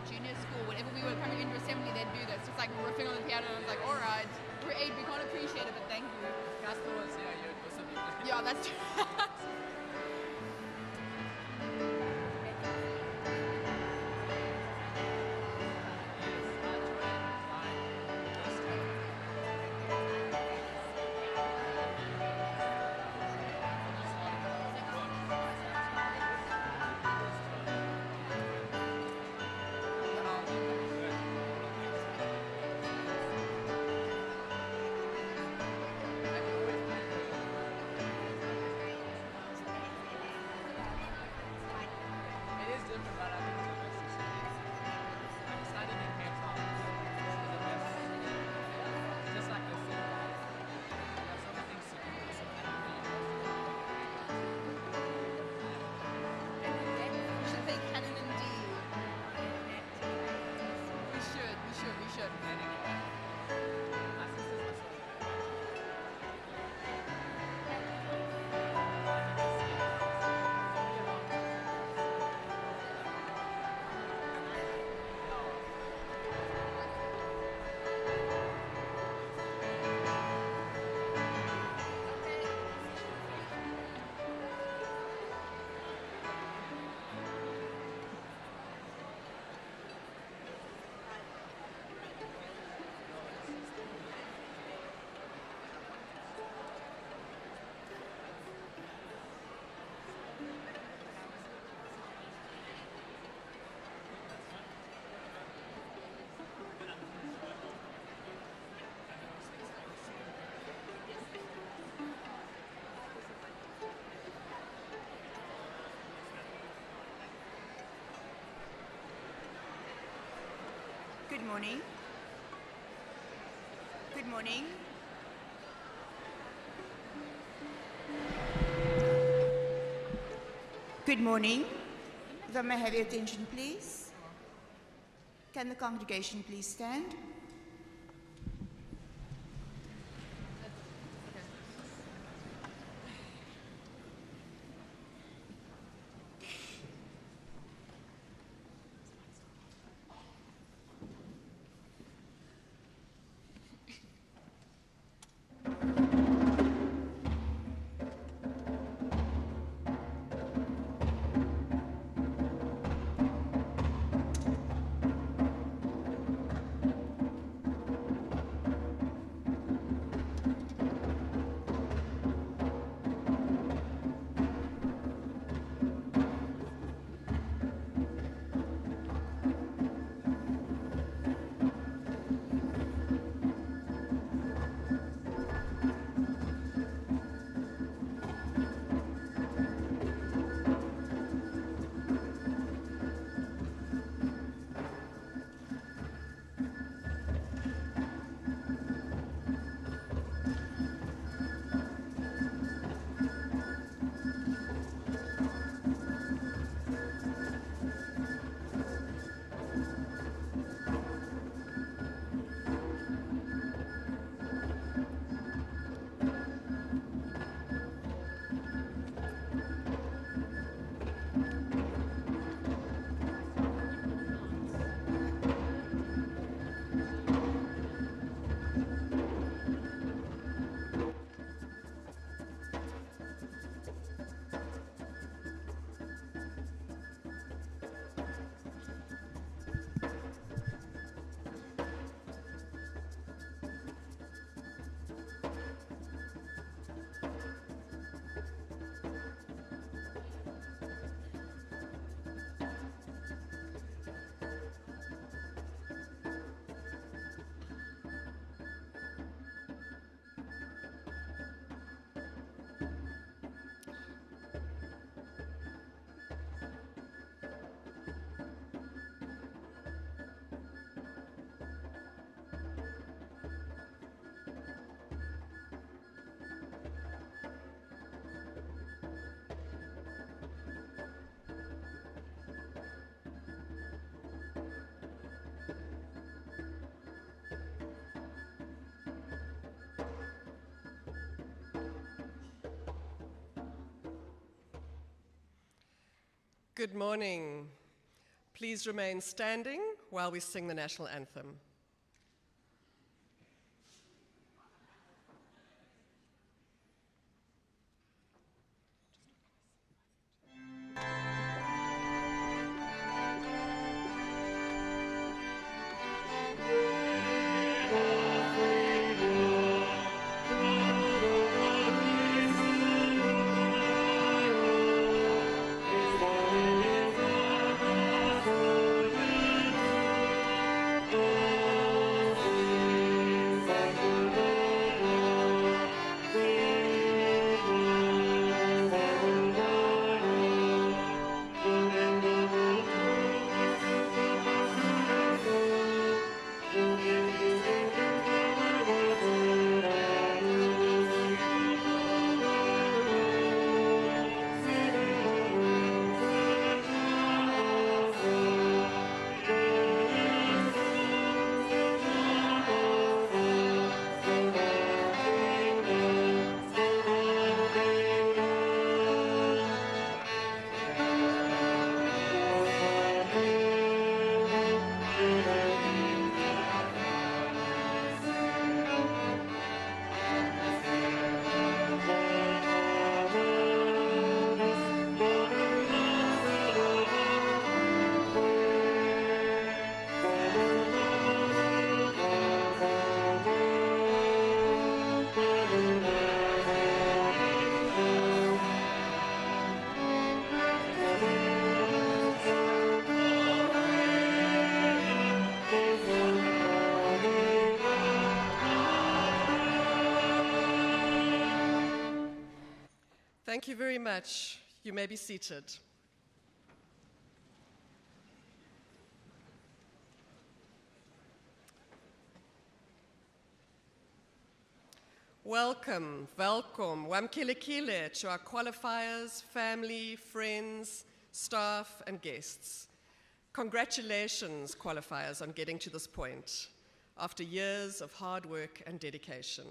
junior school, whenever we were coming into assembly, they'd do this, just like riffing on the piano, and I was like, all right, we're 8, we can't appreciate it, but thank you. Customers, yeah, you're supposed to be. Yeah, that's true. Good morning. Good morning. Good morning. If I may have your attention, please. Can the congregation please stand? Good morning. Please remain standing while we sing the national anthem. Thank you very much. You may be seated. Welcome, wamkelekile to our qualifiers, family, friends, staff, and guests. Congratulations, qualifiers, on getting to this point after years of hard work and dedication,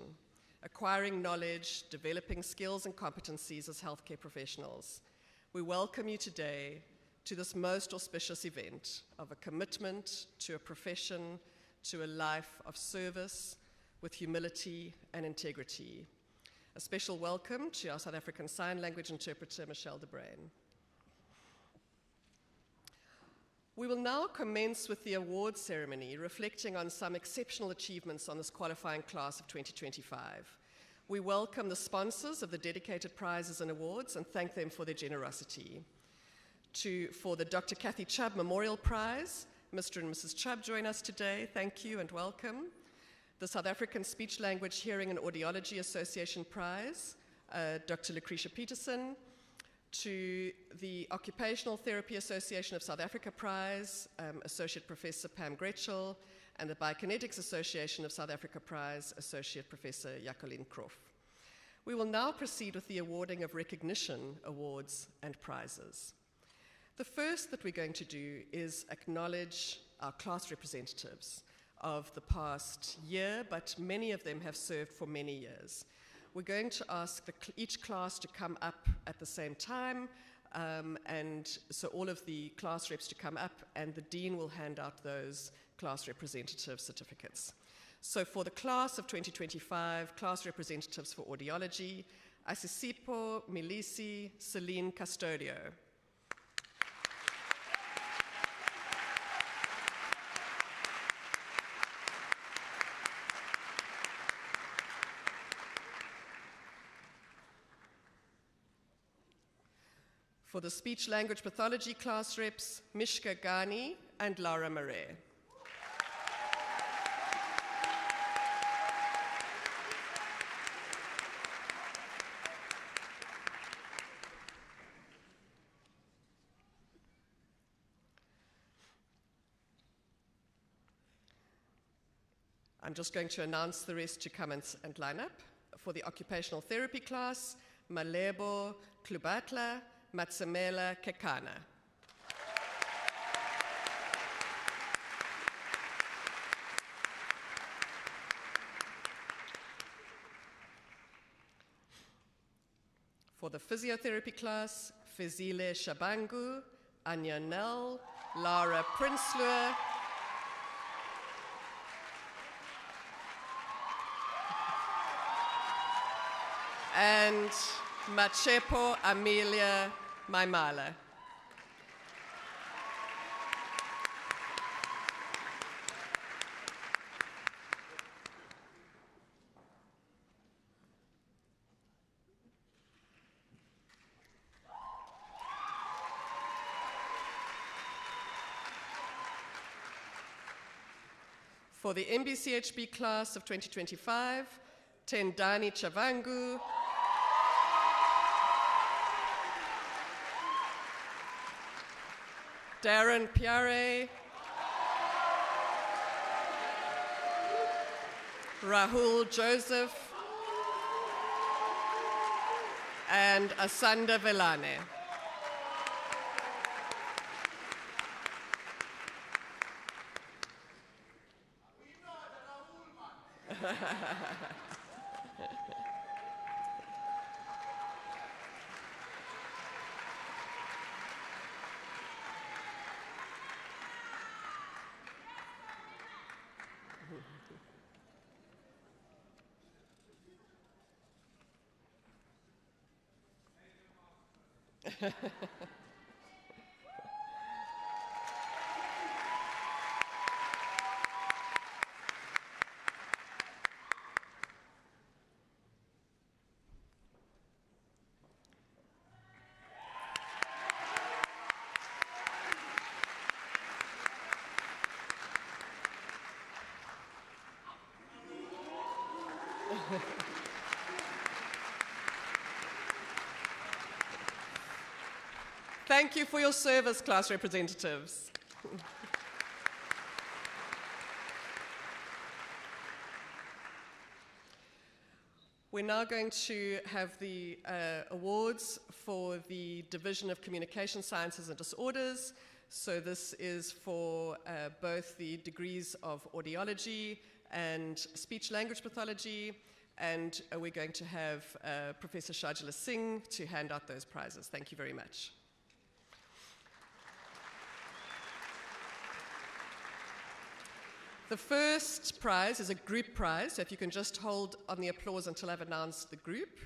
acquiring knowledge, developing skills and competencies as healthcare professionals. We welcome you today to this most auspicious event of a commitment to a profession, to a life of service with humility and integrity. A special welcome to our South African Sign Language interpreter, Michelle de Bruyn. We will now commence with the awards ceremony, reflecting on some exceptional achievements on this qualifying class of 2025. We welcome the sponsors of the dedicated prizes and awards and thank them for their generosity. For the Dr. Kathy Chubb Memorial Prize, Mr. and Mrs. Chubb join us today. Thank you and welcome. The South African Speech Language Hearing and Audiology Association Prize, Dr. Lucretia Peterson. To the Occupational Therapy Association of South Africa Prize, Associate Professor Pam Gretschel, and the Bioinetics Association of South Africa Prize, Associate Professor Jacqueline Kroff. We will now proceed with the awarding of recognition awards and prizes. The first that we're going to do is acknowledge our class representatives of the past year, but many of them have served for many years. We're going to ask each class to come up at the same time, and so all of the class reps to come up, and the Dean will hand out those class representative certificates. So for the class of 2025, class representatives for audiology, Asisipo Milisi Celine Custodio. For the speech language pathology class reps, Mishka Ghani and Laura Murray. I'm just going to announce the rest to come and line up. For the occupational therapy class, Malebo Klubatla, Matsamela Kekana. For the physiotherapy class, Fezile Shabangu, Anya Nell, Lara Prinsloo, and Machepo Amelia Maimala. For the MBCHB class of 2025, Tendani Chavangu, Darren Piare, Rahul Joseph, and Asanda Velane. Thank you for your service, class representatives. We're now going to have the awards for the Division of Communication Sciences and Disorders. So this is for both the degrees of audiology and speech-language pathology, and we're going to have Professor Shajala Singh to hand out those prizes. Thank you very much. The first prize is a group prize, so if you can just hold on the applause until I've announced the group.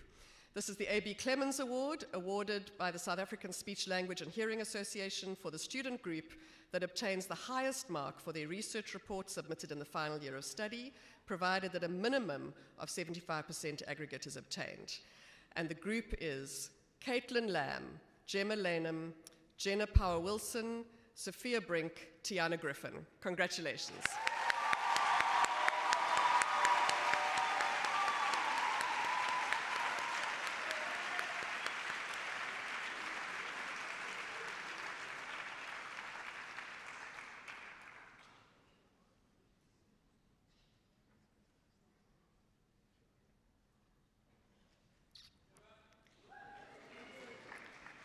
This is the A.B. Clemens Award, awarded by the South African Speech, Language and Hearing Association for the student group that obtains the highest mark for their research report submitted in the final year of study, provided that a minimum of 75% aggregate is obtained. And the group is Caitlin Lamb, Gemma Lanham, Jenna Power-Wilson, Sophia Brink, Tiana Griffin. Congratulations.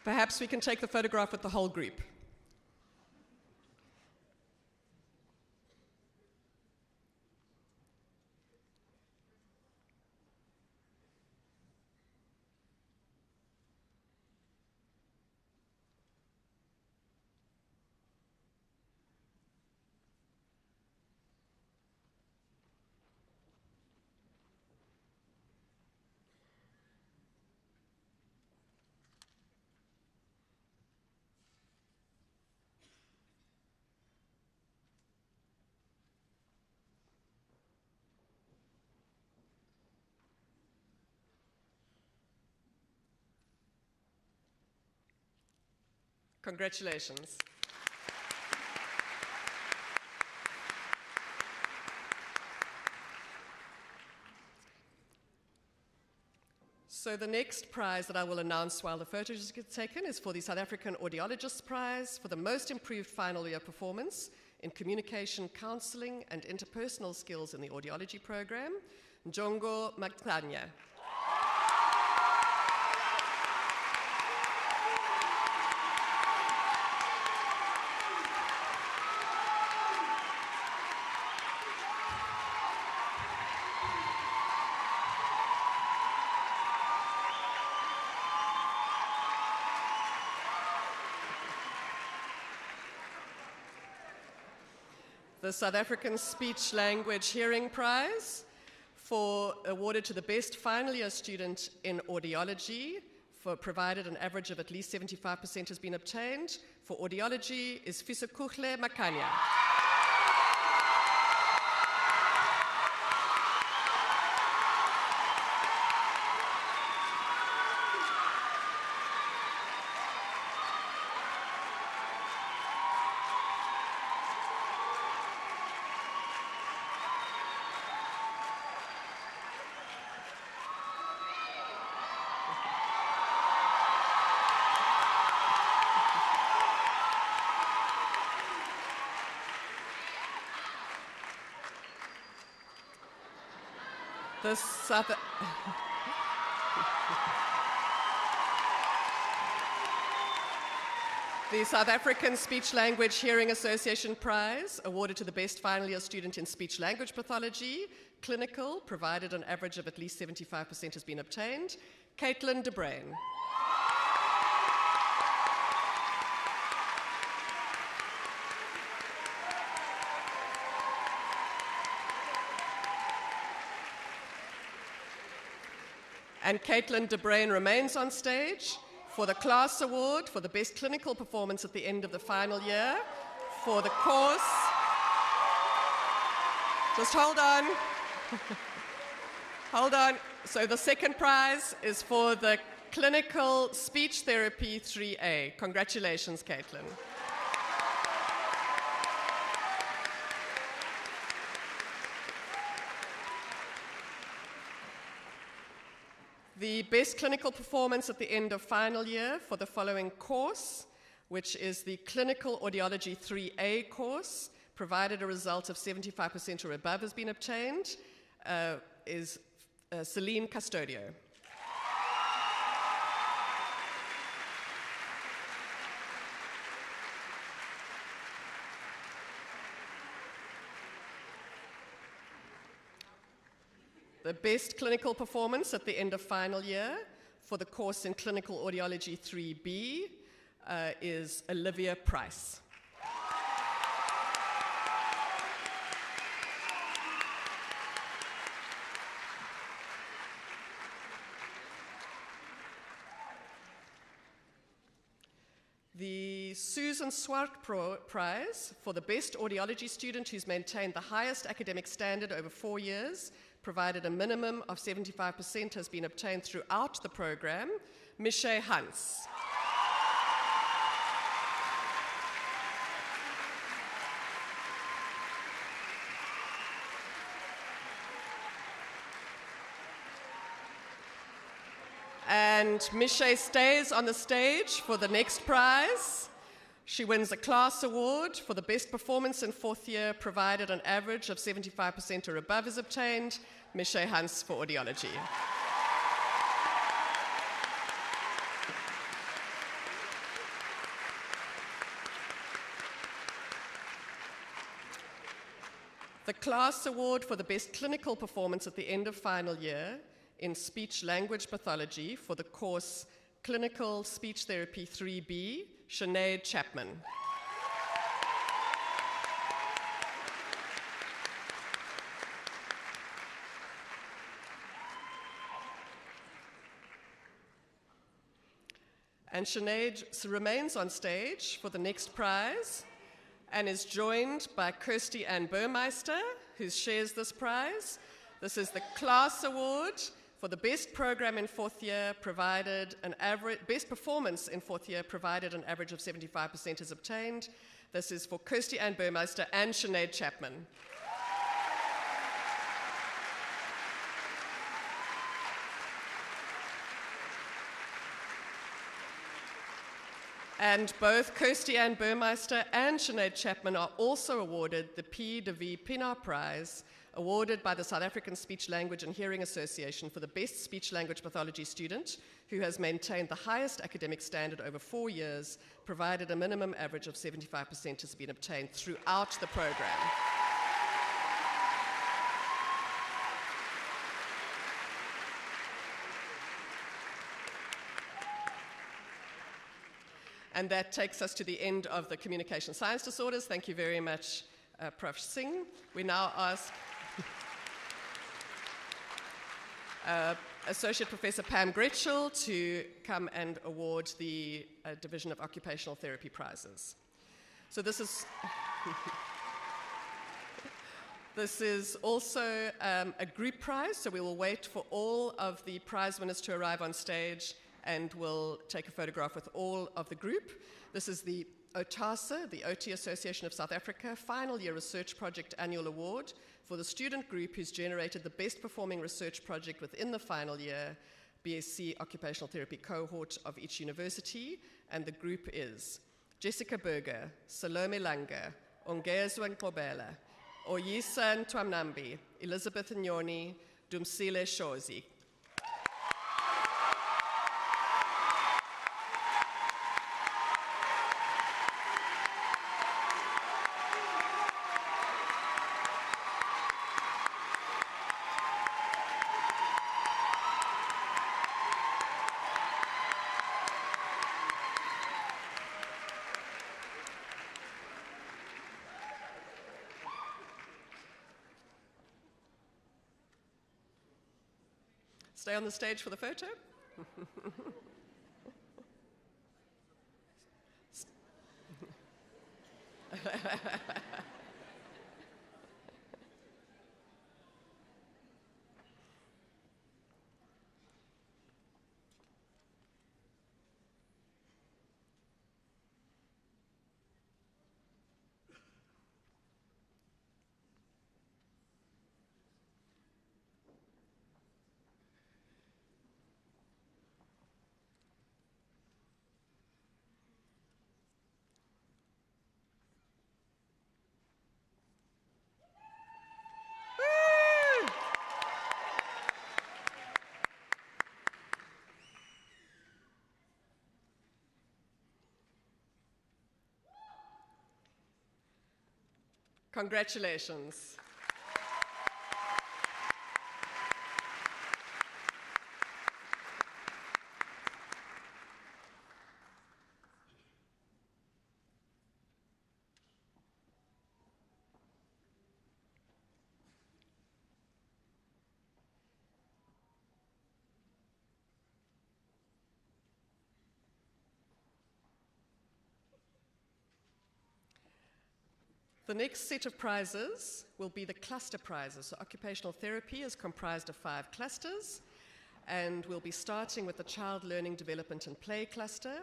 Perhaps we can take the photograph with the whole group. Congratulations. So the next prize that I will announce while the photos get taken is for the South African Audiologist Prize for the most improved final year performance in communication, counseling, and interpersonal skills in the audiology program, Njongo Maktanya. The South African Speech Language Hearing Prize awarded to the best final year student in audiology, provided an average of at least 75% has been obtained. For audiology is Fisikuhle Makanya. The South African Speech Language Hearing Association Prize, awarded to the best final year student in speech language pathology, clinical, provided an average of at least 75% has been obtained, Caitlin De Bruin. And Caitlin De Bruin remains on stage for the class award for the best clinical performance at the end of the final year for the course. Just hold on. Hold on. So the second prize is for the clinical speech therapy 3A. Congratulations, Caitlin. The best clinical performance at the end of final year for the following course, which is the Clinical Audiology 3A course, provided a result of 75% or above has been obtained, is Celine Custodio. The best clinical performance at the end of final year for the course in Clinical Audiology 3B is Olivia Price. The Susan Swart Prize for the best audiology student who's maintained the highest academic standard over 4 years, provided a minimum of 75% has been obtained throughout the program, Michelle Hans. And Michelle stays on the stage for the next prize. She wins a class award for the best performance in 4th year, provided an average of 75% or above is obtained, Michelle Hans for audiology. The class award for the best clinical performance at the end of final year in speech language pathology for the course Clinical Speech Therapy 3B, Sinead Chapman. And Sinead remains on stage for the next prize and is joined by Kirsty Ann Burmeister, who shares this prize. This is the class award for the best program in 4th year, provided an average, best performance in 4th year, provided an average of 75% is obtained. This is for Kirsty Ann Burmeister and Sinead Chapman. And both Kirsty Ann Burmeister and Sinead Chapman are also awarded the P. de V. Pienaar Prize, awarded by the South African Speech Language and Hearing Association for the best speech language pathology student who has maintained the highest academic standard over 4 years, provided a minimum average of 75% has been obtained throughout the program. And that takes us to the end of the communication science disorders. Thank you very much, Prof. Singh. We now ask... Associate Professor Pam Gretschel to come and award the Division of Occupational Therapy prizes. So this is... This is also a group prize, so we will wait for all of the prize winners to arrive on stage and we'll take a photograph with all of the group. This is the OTASA, the OT Association of South Africa, Final Year Research Project Annual Award for the student group who's generated the best performing research project within the final year BSc Occupational Therapy cohort of each university, and the group is Jessica Berger, Salome Langa, Ongezwa Nkobela, Oyisa Ntwamnambi, Elizabeth Nyoni, Dumsile Shozi. Stay on the stage for the photo. Congratulations. The next set of prizes will be the cluster prizes. So occupational therapy is comprised of 5 clusters, and we'll be starting with the Child Learning, Development and Play cluster,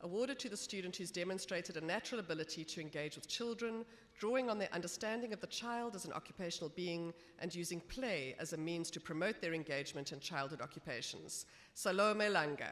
awarded to the student who's demonstrated a natural ability to engage with children, drawing on their understanding of the child as an occupational being and using play as a means to promote their engagement in childhood occupations. Salome Langa.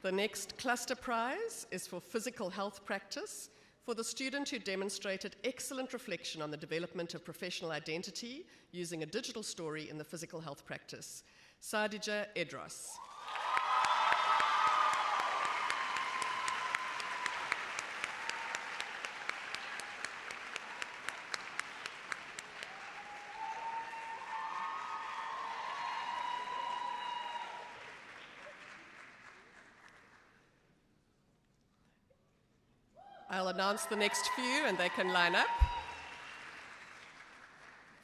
The next cluster prize is for physical health practice for the student who demonstrated excellent reflection on the development of professional identity using a digital story in the physical health practice. Sadija Edros. I'll announce the next few and they can line up.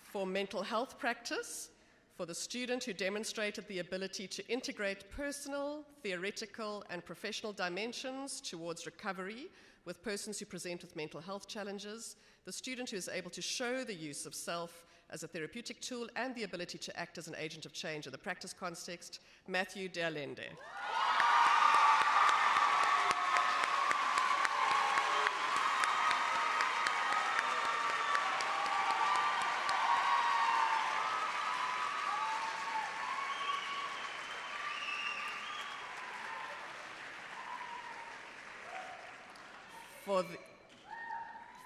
For mental health practice, for the student who demonstrated the ability to integrate personal, theoretical, and professional dimensions towards recovery with persons who present with mental health challenges, the student who is able to show the use of self as a therapeutic tool and the ability to act as an agent of change in the practice context, Matthew Dealende.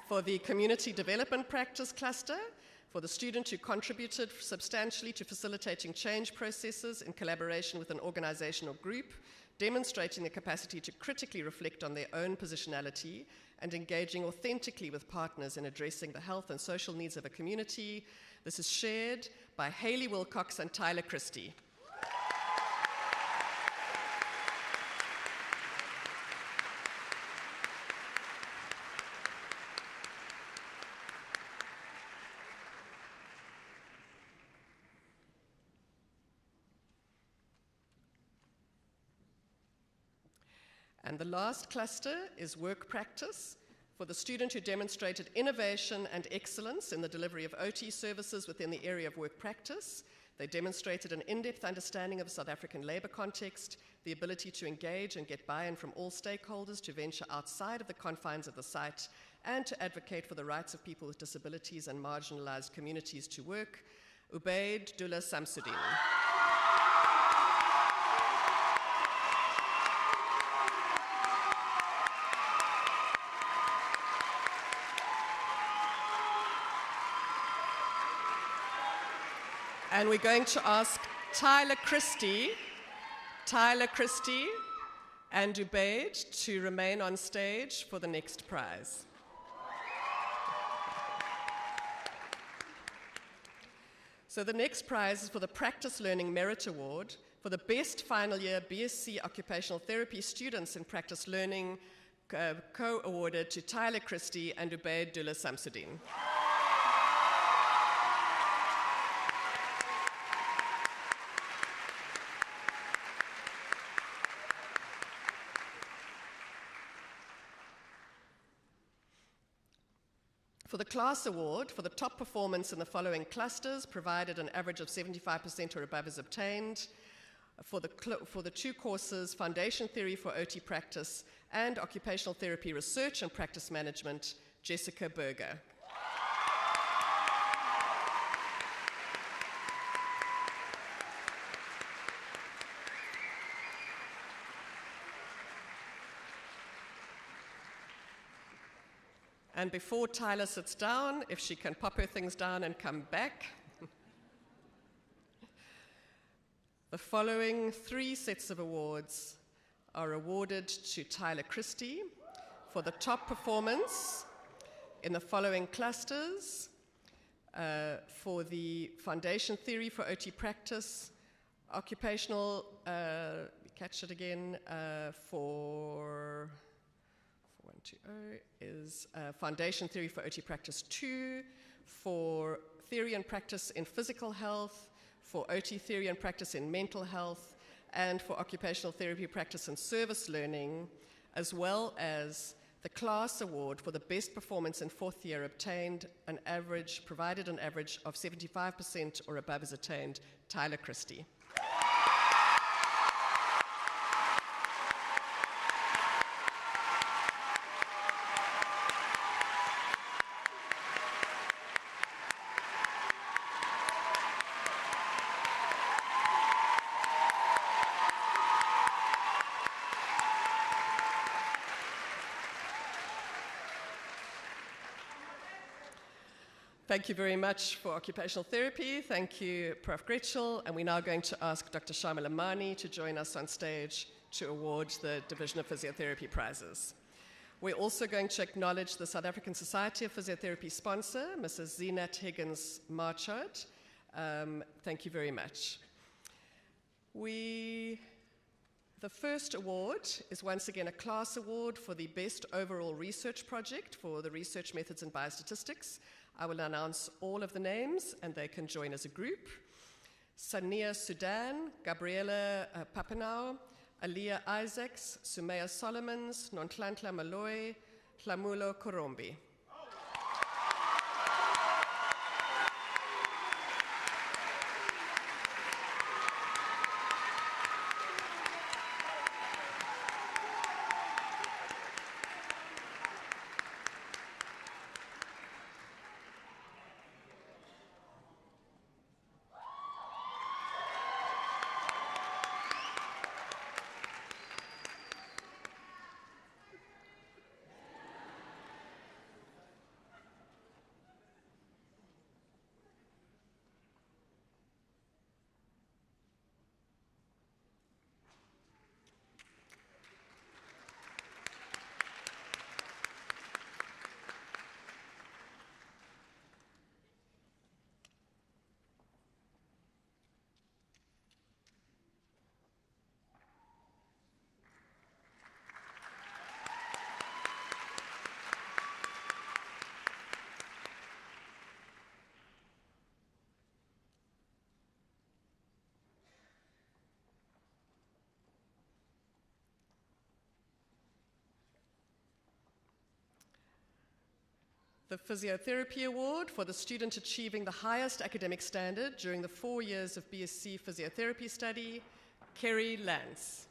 For the community development practice cluster, for the student who contributed substantially to facilitating change processes in collaboration with an organization or group, demonstrating the capacity to critically reflect on their own positionality and engaging authentically with partners in addressing the health and social needs of a community. This is shared by Hayley Wilcox and Tyler Christie. And the last cluster is work practice for the student who demonstrated innovation and excellence in the delivery of OT services within the area of work practice. They demonstrated an in-depth understanding of South African labour context, the ability to engage and get buy-in from all stakeholders to venture outside of the confines of the site, and to advocate for the rights of people with disabilities and marginalised communities to work. Ubaid Dullah Samsudin. And we're going to ask Tyler Christie and Ubaid to remain on stage for the next prize. So the next prize is for the Practice Learning Merit Award for the best final year BSc Occupational Therapy students in Practice Learning, co-awarded to Tyler Christie and Ubaid Dullah Samsudin. For the class award, for the top performance in the following clusters, provided an average of 75% or above is obtained, for the two courses, Foundation Theory for OT Practice and Occupational Therapy Research and Practice Management, Jessica Berger. And before Tyler sits down, if she can pop her things down and come back. The following 3 sets of awards are awarded to Tyler Christie for the top performance in the following clusters, for the Foundation Theory for OT Practice, Occupational, catch it again, for 120 is Foundation Theory for OT Practice 2, for Theory and Practice in Physical Health, for OT Theory and Practice in Mental Health, and for Occupational Therapy Practice and Service Learning, as well as the Class Award for the Best Performance in 4th Year provided an average of 75% or above is attained, Tyler Christie. Thank you very much for occupational therapy. Thank you, Prof. Gretschel. And we're now going to ask Dr. Shamila Mani to join us on stage to award the Division of Physiotherapy prizes. We're also going to acknowledge the South African Society of Physiotherapy sponsor, Mrs. Zinat Higgins Marchard. Thank you very much. The first award is once again a class award for the best overall research project for the research methods in biostatistics. I will announce all of the names and they can join as a group. Sania Sudan, Gabriela Papanau, Aliyah Isaacs, Sumaya Solomons, Nontlantla Malloy, Tlamulo Korombi. The Physiotherapy Award for the student achieving the highest academic standard during the 4 years of BSc Physiotherapy study, Kerry Lance.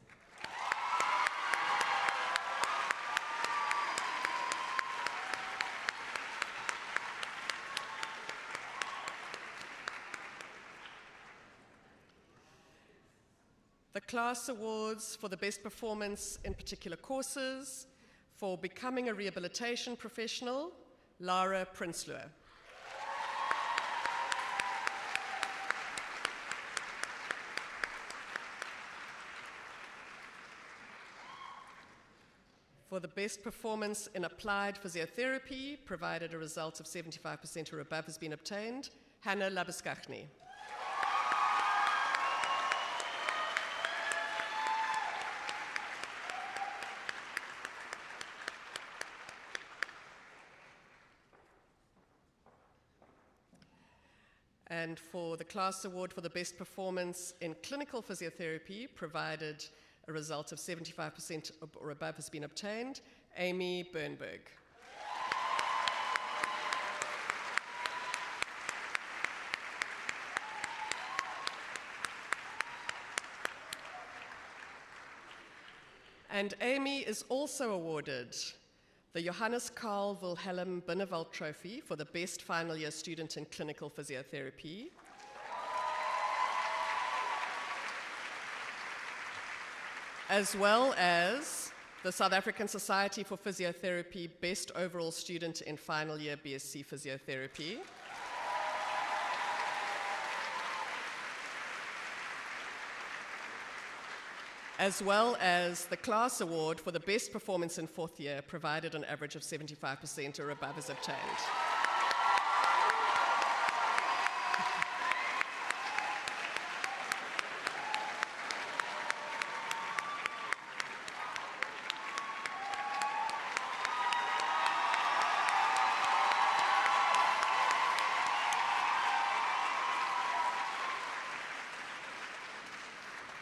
The class awards for the best performance in particular courses for becoming a rehabilitation professional, Lara Prinsloo. For the best performance in applied physiotherapy, provided a result of 75% or above has been obtained, Hannah Labuskaghni. And for the class award for the best performance in clinical physiotherapy, provided a result of 75% or above has been obtained, Amy Bernberg. And Amy is also awarded the Johannes Karl Wilhelm Binneveld Trophy for the best final year student in clinical physiotherapy. As well as the South African Society for Physiotherapy Best Overall Student in Final Year BSc Physiotherapy. As well as the class award for the best performance in fourth year, provided an average of 75% or above is obtained.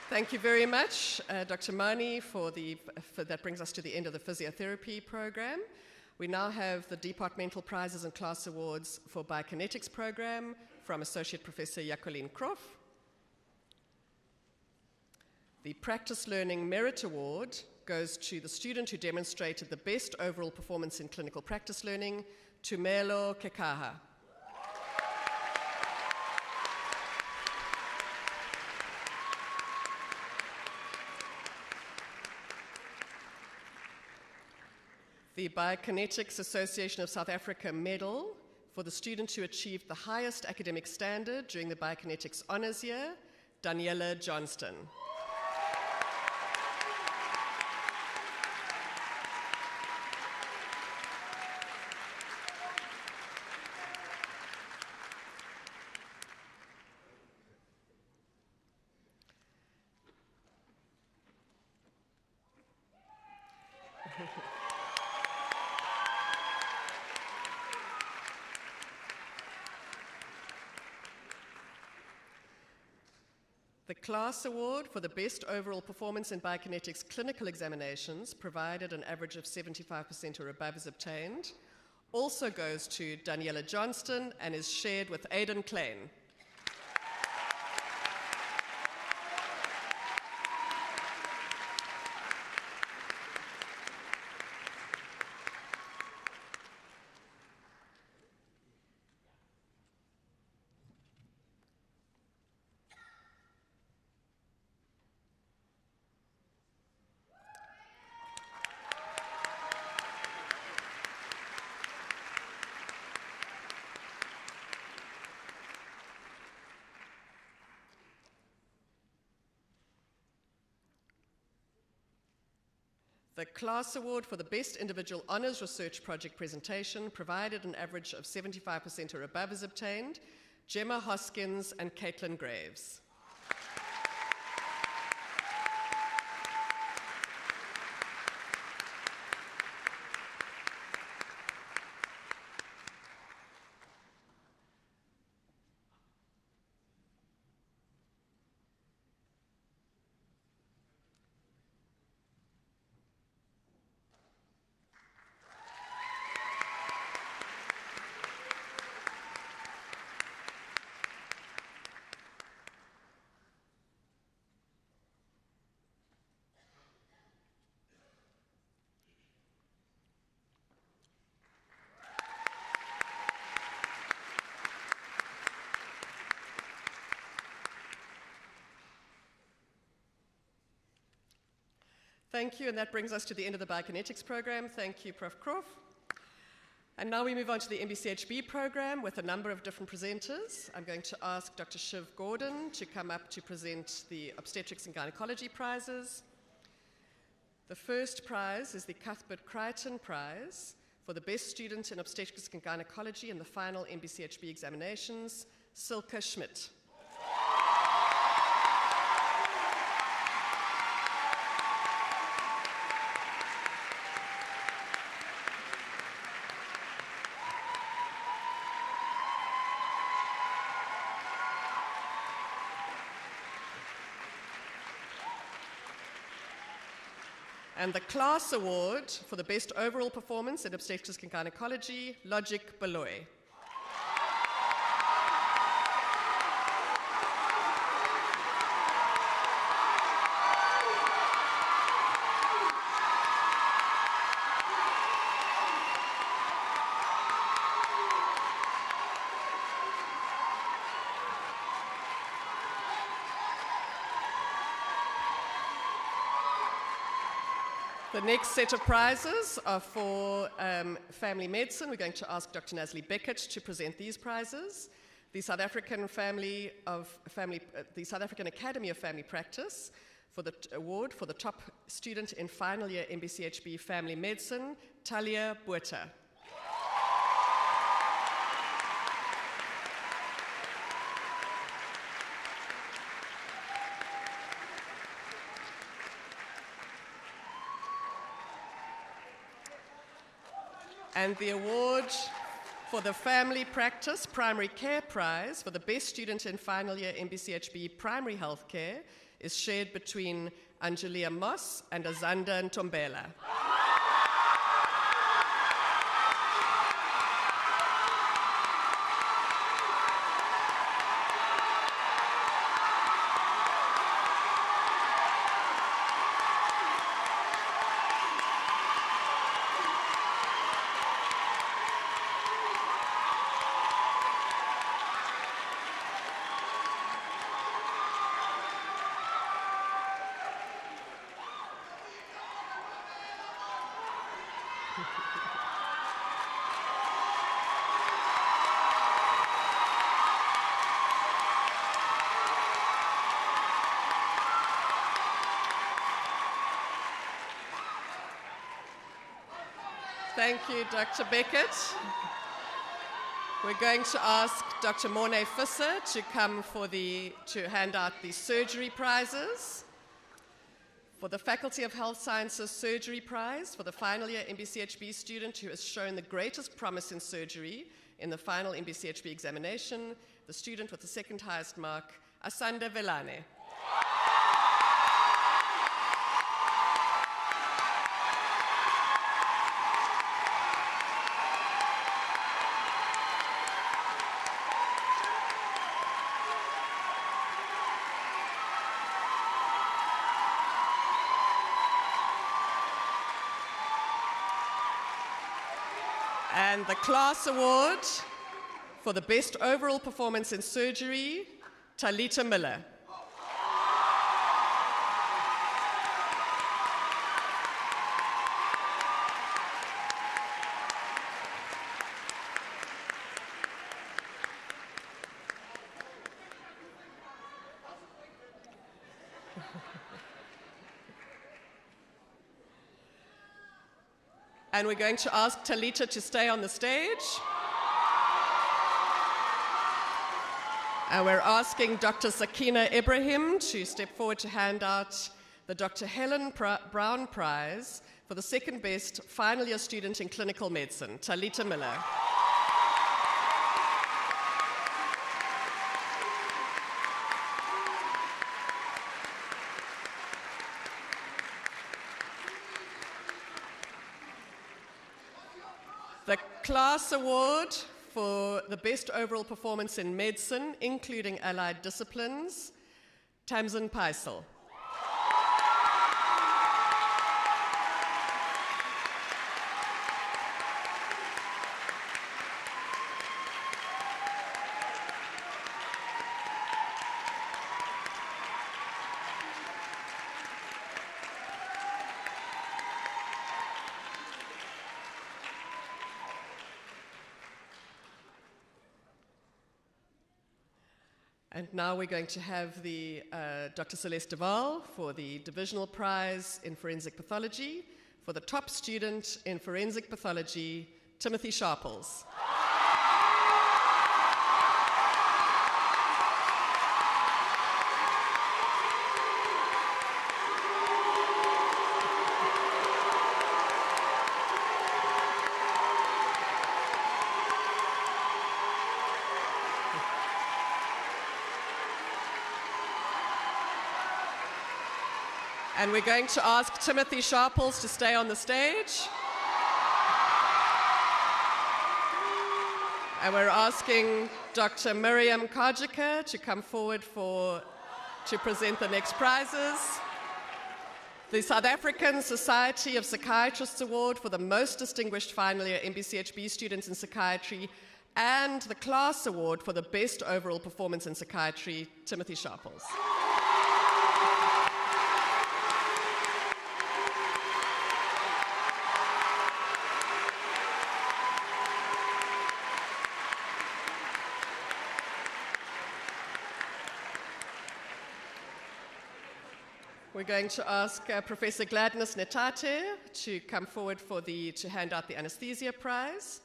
Thank you very much, Dr. Mani, that brings us to the end of the physiotherapy program. We now have the departmental prizes and class awards for Bioinetics program from Associate Professor Jacqueline Kroff. The Practice Learning Merit Award goes to the student who demonstrated the best overall performance in clinical practice learning, Tumelo Kekaha. The Bioinetics Association of South Africa Medal for the student who achieved the highest academic standard during the Bioinetics Honours Year, Daniela Johnston. The class award for the best overall performance in Bioinetics clinical examinations, provided an average of 75% or above is obtained, also goes to Daniela Johnston and is shared with Aidan Klein. The class award for the best individual honours research project presentation, provided an average of 75% or above is obtained, Gemma Hoskins and Caitlin Graves. Thank you, and that brings us to the end of the Bioinetics program. Thank you, Prof. Croft. And now we move on to the MBCHB program with a number of different presenters. I'm going to ask Dr. Shiv Gordon to come up to present the Obstetrics and Gynecology prizes. The first prize is the Cuthbert Crichton Prize for the best student in obstetrics and gynecology in the final MBCHB examinations, Silke Schmidt. And the class award for the best overall performance in obstetrics and gynecology, Logic Beloy. The next set of prizes are for family medicine. We're going to ask Dr. Nazli Beckett to present these prizes. The South African Academy of Family Practice for the award for the top student in final year MBCHB Family Medicine, Talia Buerta. And the award for the Family Practice Primary Care Prize for the best student in final year MBCHB Primary Health Care is shared between Angelia Moss and Azanda Ntombela. Thank you, Dr. Beckett. We're going to ask Dr. Mornay Visser to come to hand out the surgery prizes. For the Faculty of Health Sciences Surgery Prize for the final year MBCHB student who has shown the greatest promise in surgery in the final MBCHB examination, the student with the second highest mark, Asanda Velane. And the class award for the best overall performance in surgery, Talita Miller. And we're going to ask Talita to stay on the stage. And we're asking Dr. Sakina Ibrahim to step forward to hand out the Dr. Helen Brown Prize for the second best final year student in clinical medicine, Talita Miller. The class award for the best overall performance in medicine, including allied disciplines, Tamsin Paisel. And now we're going to have the Dr. Celeste Duval for the Divisional Prize in Forensic Pathology for the top student in Forensic Pathology, Timothy Sharples. And we're going to ask Timothy Sharples to stay on the stage. And we're asking Dr. Miriam Kajika to come forward to present the next prizes. The South African Society of Psychiatrists Award for the most distinguished final year MBCHB students in psychiatry, and the Class Award for the best overall performance in psychiatry, Timothy Sharples. We're going to ask Professor Gladness Netate to come forward to hand out the Anesthesia Prize.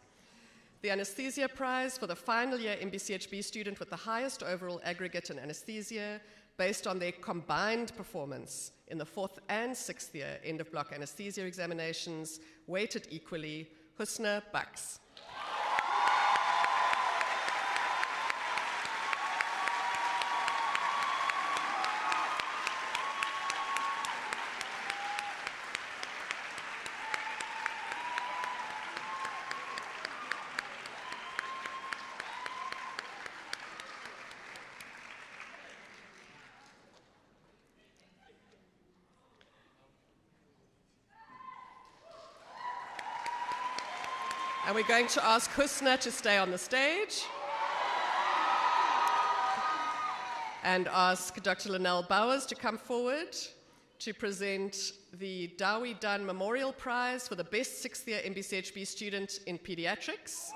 The Anesthesia Prize for the final year MBCHB student with the highest overall aggregate in anesthesia based on their combined performance in the 4th and 6th year end-of-block anesthesia examinations, weighted equally, Husna Bucks. And we're going to ask Husna to stay on the stage and ask Dr. Linnell Bowers to come forward to present the Dowie Dunn Memorial Prize for the best 6th year MBCHB student in pediatrics.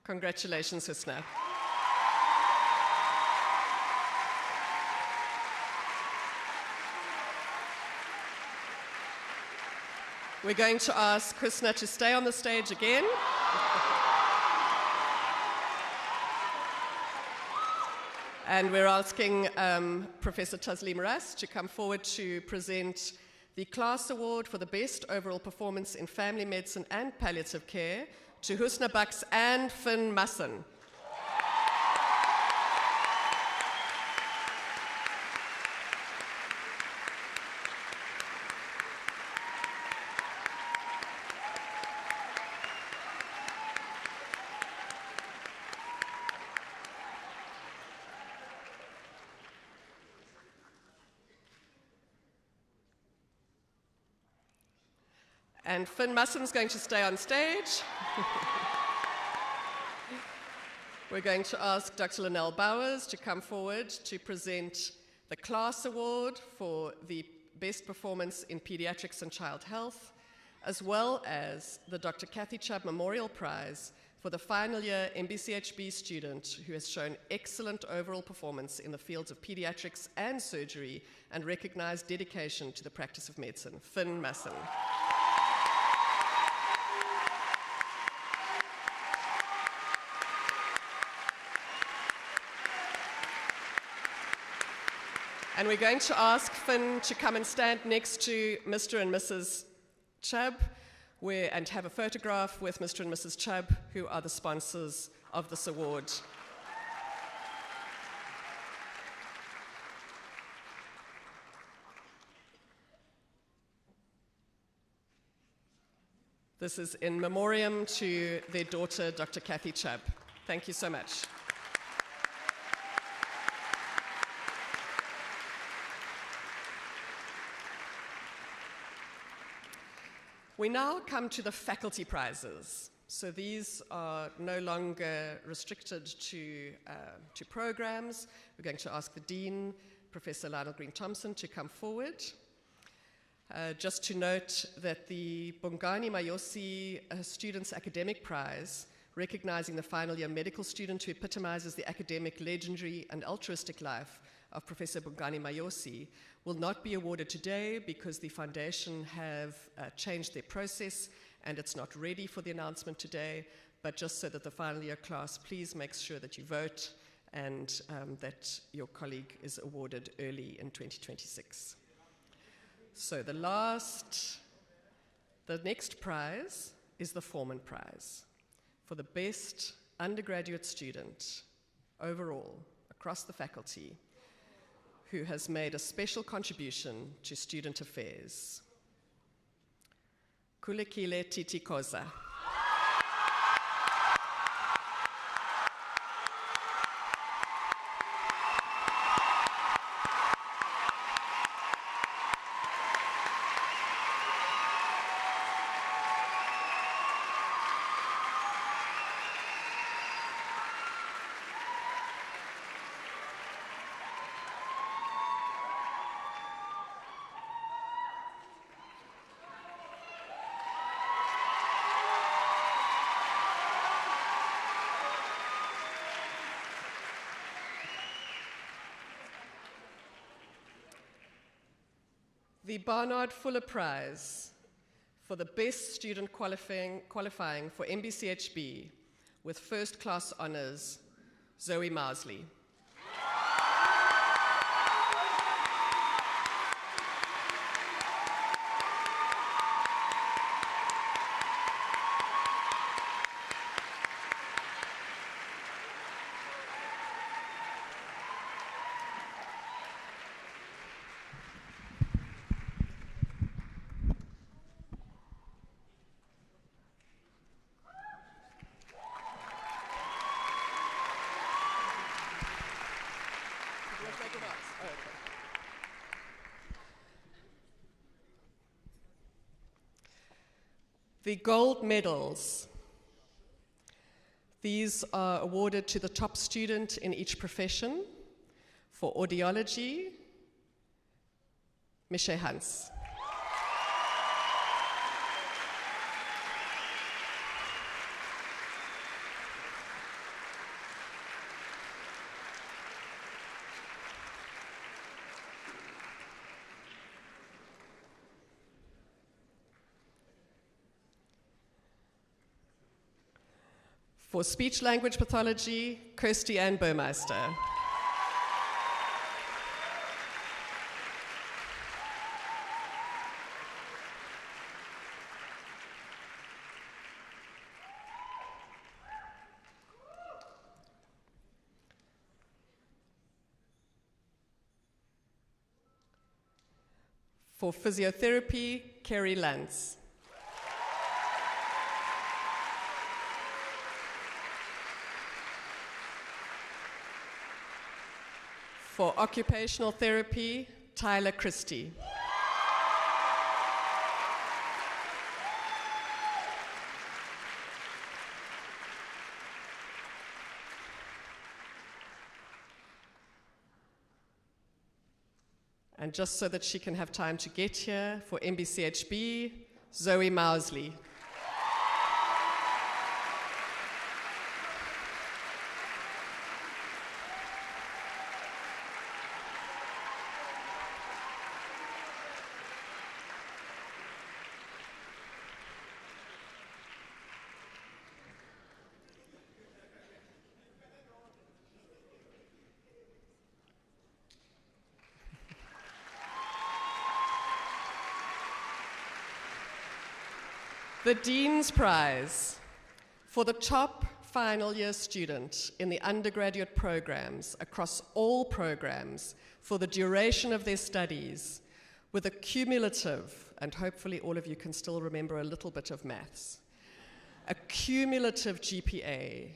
Congratulations, Husna. We're going to ask Husna to stay on the stage again. And we're asking Professor Taslim Ras to come forward to present the Class Award for the best overall performance in family medicine and palliative care to Husna Bucks and Finn Masson. And Finn Masson's going to stay on stage. We're going to ask Dr. Linnell Bowers to come forward to present the Class Award for the best performance in pediatrics and child health, as well as the Dr. Kathy Chubb Memorial Prize for the final year MBCHB student who has shown excellent overall performance in the fields of pediatrics and surgery and recognized dedication to the practice of medicine, Finn Masson. And we're going to ask Finn to come and stand next to Mr. and Mrs. Chubb and have a photograph with Mr. and Mrs. Chubb, who are the sponsors of this award. This is in memoriam to their daughter, Dr. Kathy Chubb. Thank you so much. We now come to the faculty prizes. So these are no longer restricted to programs. We're going to ask the Dean, Professor Lionel Green-Thompson, to come forward. Just to note that the Bongani Mayosi Students' Academic Prize, recognizing the final year medical student who epitomizes the academic, legendary, and altruistic life of Professor Bongani Mayosi, will not be awarded today because the foundation have changed their process and it's not ready for the announcement today. But just so that the final year class, please make sure that you vote and that your colleague is awarded early in 2026. So the next prize is the Foreman Prize for the best undergraduate student overall across the faculty who has made a special contribution to student affairs. Kulekile Titikoza. The Barnard Fuller Prize for the best student qualifying for MBCHB with first class honors, Zoe Mousley. The gold medals. These are awarded to the top student in each profession. For audiology, Michelle Hans. For speech-language pathology, Kirsty Ann Burmeister. For physiotherapy, Kerry Lance. For occupational therapy, Tyler Christie. And just so that she can have time to get here, for MBCHB, Zoe Mousley. The Dean's Prize for the top final year student in the undergraduate programs across all programs for the duration of their studies with a cumulative, and hopefully all of you can still remember a little bit of maths, a cumulative GPA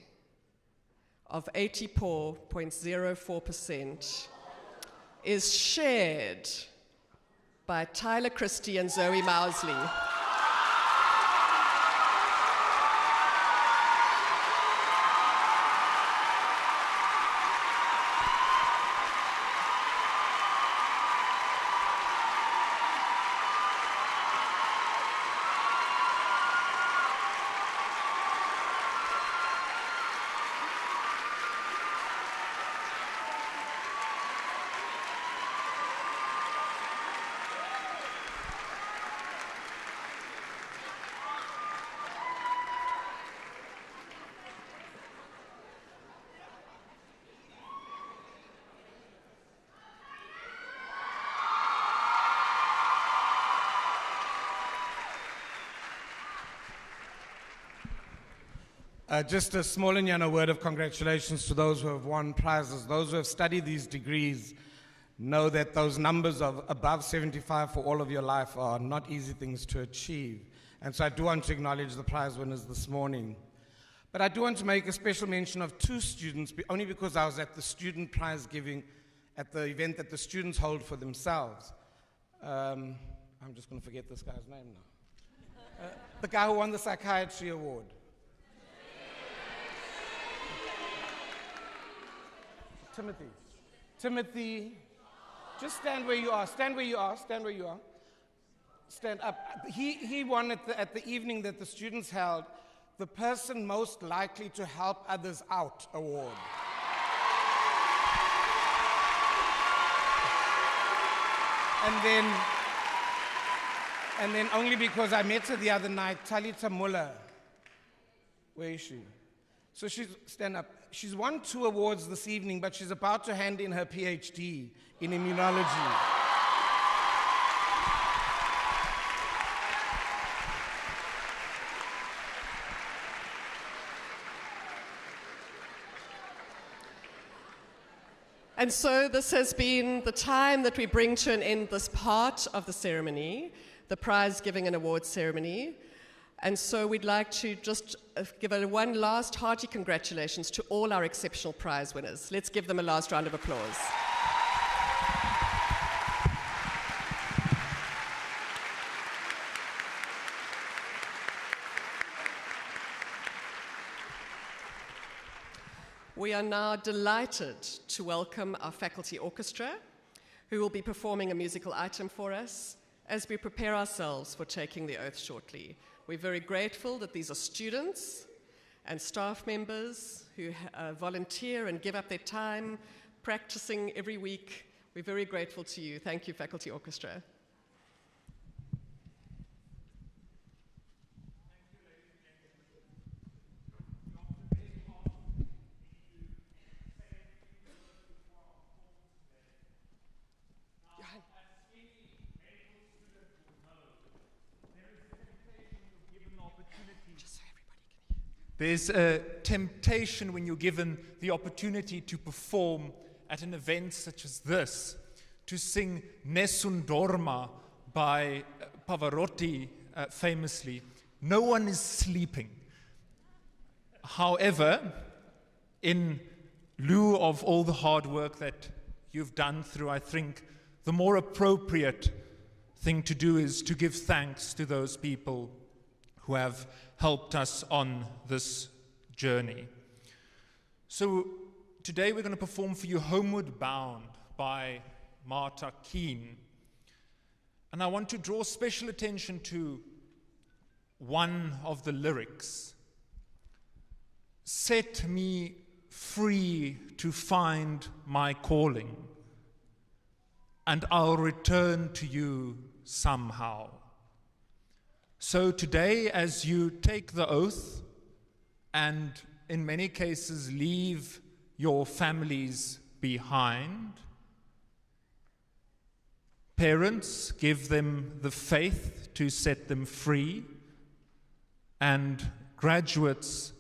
of 84.04% is shared by Tyler Christie and Zoe Mousley. Just a small and yana word of congratulations to those who have won prizes. Those who have studied these degrees know that those numbers of above 75 for all of your life are not easy things to achieve. And so I do want to acknowledge the prize winners this morning. But I do want to make a special mention of two students, only because I was at the student prize giving at the event that the students hold for themselves. I'm just going to forget this guy's name now. The guy who won the psychiatry award. Timothy, just stand where you are, stand where you are, stand where you are. Stand up. He won at the evening that the students held the person most likely to help others out award. And then only because I met her the other night, Talita Muller, where is she? So stand up. She's won 2 awards this evening, but she's about to hand in her PhD in immunology. And so this has been the time that we bring to an end this part of the ceremony, the prize giving and award ceremony. And so we'd like to just give one last hearty congratulations to all our exceptional prize winners. Let's give them a last round of applause. We are now delighted to welcome our faculty orchestra, who will be performing a musical item for us as we prepare ourselves for taking the oath shortly. We're very grateful that these are students and staff members who volunteer and give up their time practicing every week. We're very grateful to you. Thank you, Faculty Orchestra. There's a temptation when you're given the opportunity to perform at an event such as this, to sing Nessun Dorma by Pavarotti famously. No one is sleeping. However, in lieu of all the hard work that you've done through, I think, the more appropriate thing to do is to give thanks to those people who have helped us on this journey. So today we're going to perform for you Homeward Bound by Martha Keane. And I want to draw special attention to one of the lyrics. Set me free to find my calling, and I'll return to you somehow. So today, as you take the oath and in many cases leave your families behind, parents, give them the faith to set them free, and graduates,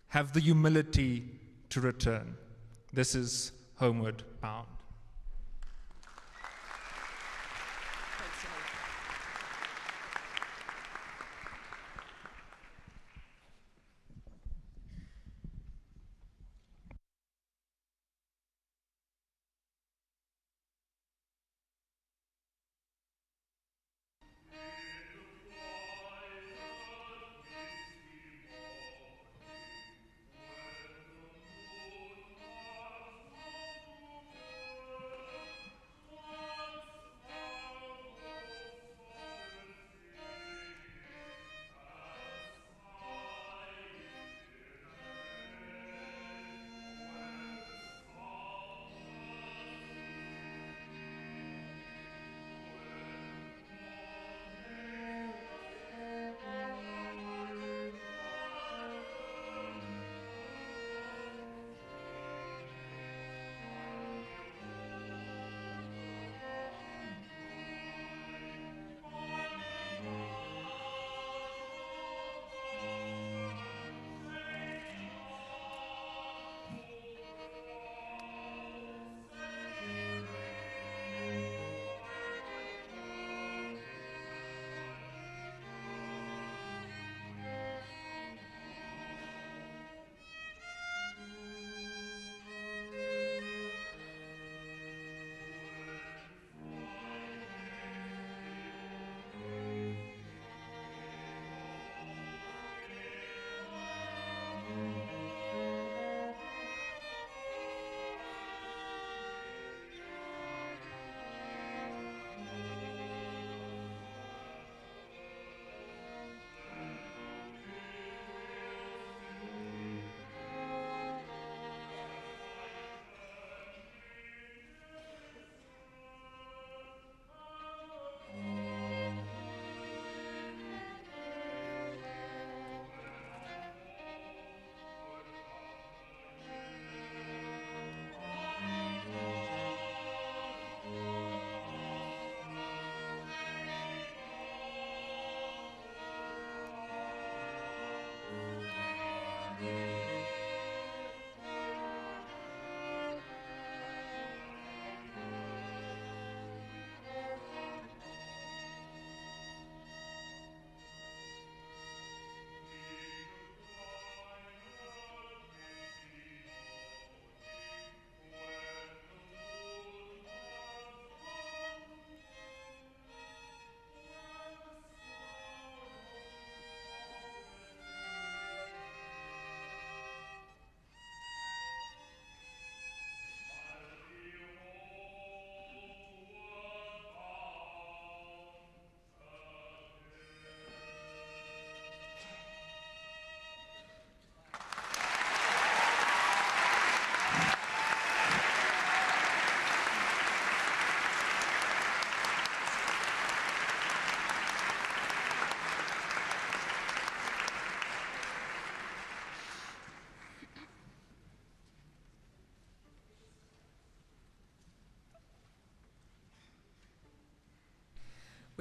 have the humility to return. This is Homeward Bound.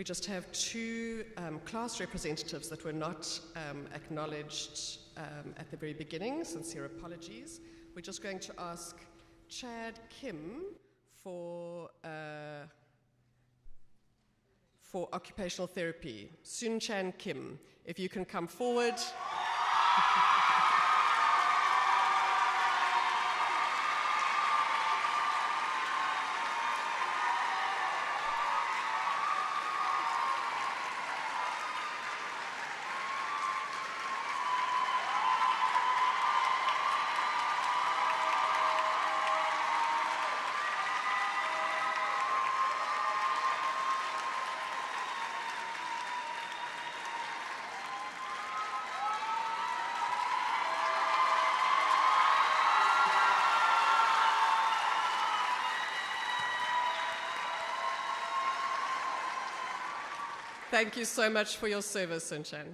We just have two class representatives that were not acknowledged at the very beginning. Sincere apologies. We're just going to ask Chad Kim for occupational therapy. Sun Chan Kim, if you can come forward. Thank you so much for your service, Sunchan.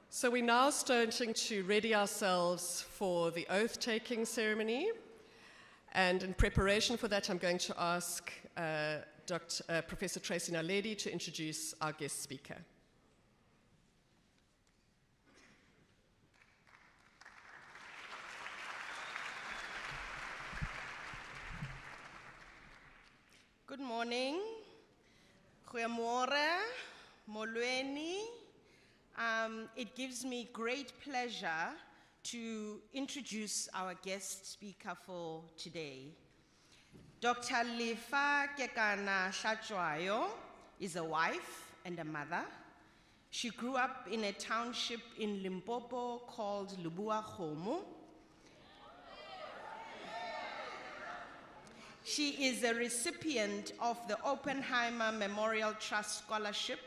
So we're now starting to ready ourselves for the oath-taking ceremony. And in preparation for that, I'm going to ask Professor Tracy Naledi to introduce our guest speaker. Good morning. Goeiemorgen, molweni. It gives me great pleasure to introduce our guest speaker for today. Dr. Lifa Kekana Hlajwayo is a wife and a mother. She grew up in a township in Limpopo called Lubua-Khomo. She is a recipient of the Oppenheimer Memorial Trust Scholarship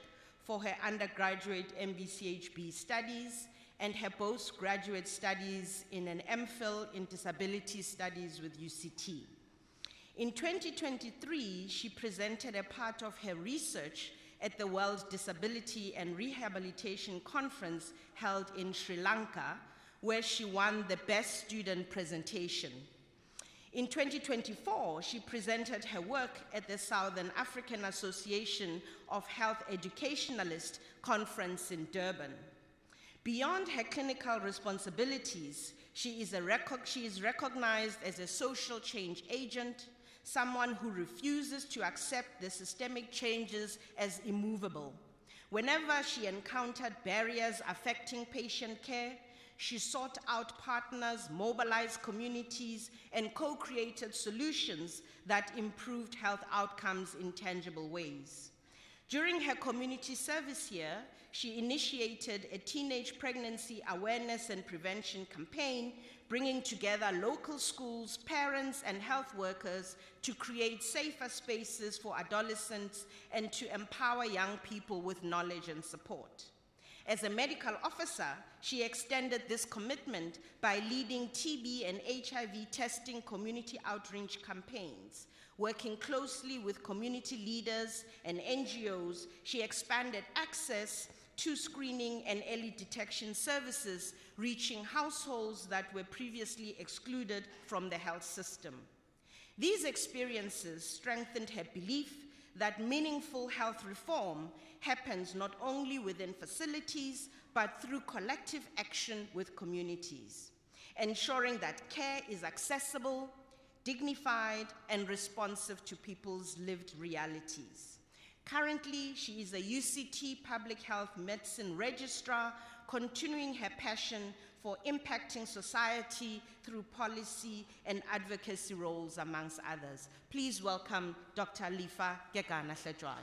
for her undergraduate MBCHB studies and her postgraduate studies in an MPhil in Disability Studies with UCT. In 2023, she presented a part of her research at the World Disability and Rehabilitation Conference held in Sri Lanka, where she won the Best Student Presentation. In 2024, she presented her work at the Southern African Association of Health Educationalists Conference in Durban. Beyond her clinical responsibilities, she is recognized as a social change agent, someone who refuses to accept the systemic changes as immovable. Whenever she encountered barriers affecting patient care, she sought out partners, mobilized communities, and co-created solutions that improved health outcomes in tangible ways. During her community service year, she initiated a teenage pregnancy awareness and prevention campaign, bringing together local schools, parents, and health workers to create safer spaces for adolescents and to empower young people with knowledge and support. As a medical officer, she extended this commitment by leading TB and HIV testing community outreach campaigns. Working closely with community leaders and NGOs, she expanded access to screening and early detection services, reaching households that were previously excluded from the health system. These experiences strengthened her belief that meaningful health reform happens not only within facilities, but through collective action with communities, ensuring that care is accessible, dignified, and responsive to people's lived realities. Currently, she is a UCT Public Health Medicine Registrar, continuing her passion for impacting society through policy and advocacy roles, amongst others. Please welcome Dr. Lifa Kekana Hlajwayo.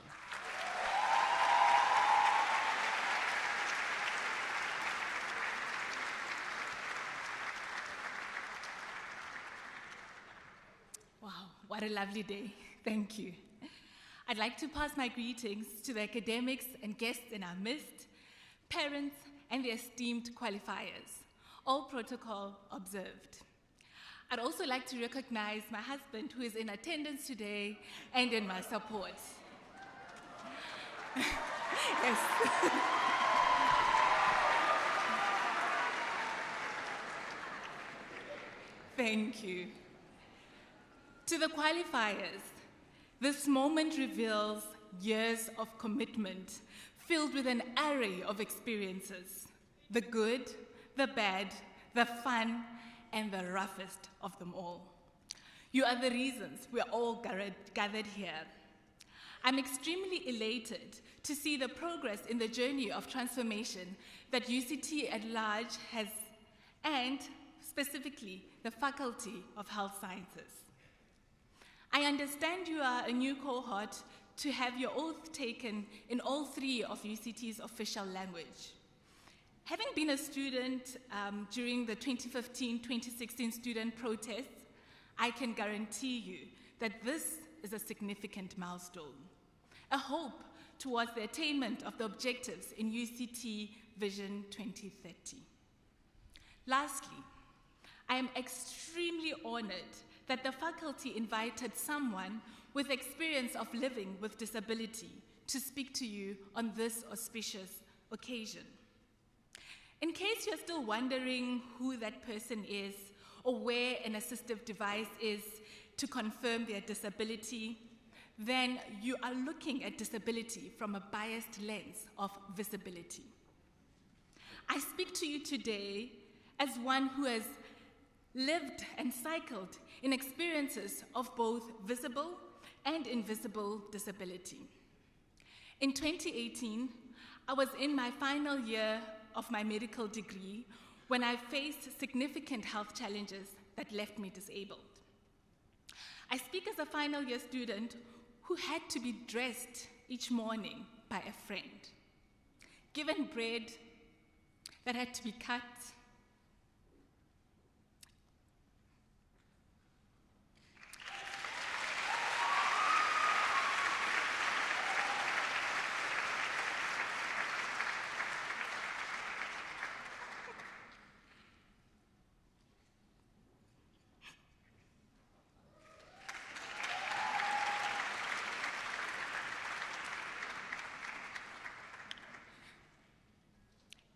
Wow, what a lovely day. Thank you. I'd like to pass my greetings to the academics and guests in our midst, parents, and the esteemed qualifiers, all protocol observed. I'd also like to recognize my husband, who is in attendance today and in my support. Yes. Thank you. To the qualifiers, this moment reveals years of commitment filled with an array of experiences, the good, the bad, the fun, and the roughest of them all. You are the reasons we're all gathered here. I'm extremely elated to see the progress in the journey of transformation that UCT at large has, and specifically the Faculty of Health Sciences. I understand you are a new cohort to have your oath taken in all three of UCT's official language. Having been a student during the 2015-2016 student protests, I can guarantee you that this is a significant milestone, a hope towards the attainment of the objectives in UCT Vision 2030. Lastly, I am extremely honored that the faculty invited someone with experience of living with disability to speak to you on this auspicious occasion. In case you're still wondering who that person is or where an assistive device is to confirm their disability, then you are looking at disability from a biased lens of visibility. I speak to you today as one who has lived and cycled in experiences of both visible and invisible disability. In 2018, I was in my final year of my medical degree when I faced significant health challenges that left me disabled. I speak as a final year student who had to be dressed each morning by a friend, given bread that had to be cut,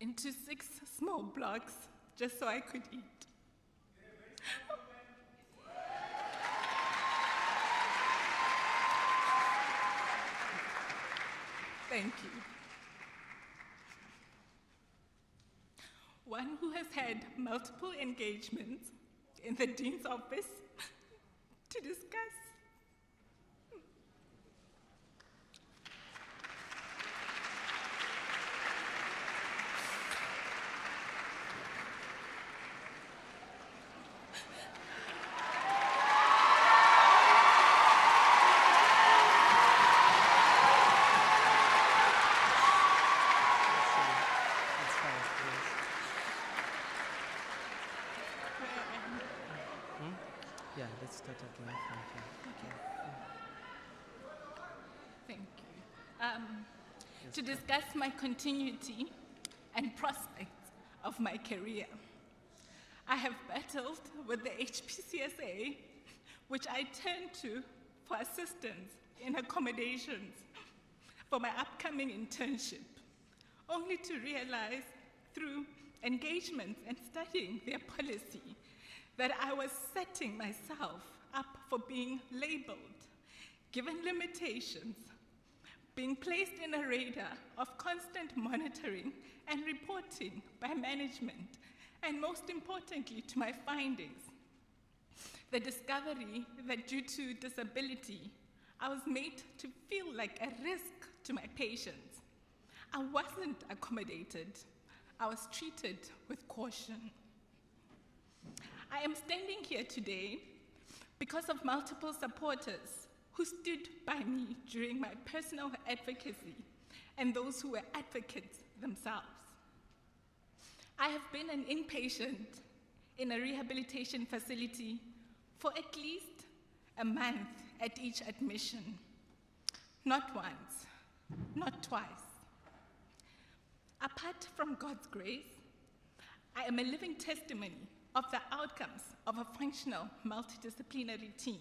into 6 small blocks just so I could eat. Thank you. One who has had multiple engagements in the Dean's office to discuss Yeah, let's start again from here. Thank you. To discuss my continuity and prospects of my career. I have battled with the HPCSA, which I turn to for assistance in accommodations for my upcoming internship, only to realize through engagements and studying their policy that I was setting myself up for being labeled, given limitations, being placed in a radar of constant monitoring and reporting by management, and most importantly to my findings, the discovery that due to disability, I was made to feel like a risk to my patients. I wasn't accommodated. I was treated with caution. I am standing here today because of multiple supporters who stood by me during my personal advocacy and those who were advocates themselves. I have been an inpatient in a rehabilitation facility for at least a month at each admission. Not once, not twice. Apart from God's grace, I am a living testimony of the outcomes of a functional multidisciplinary team.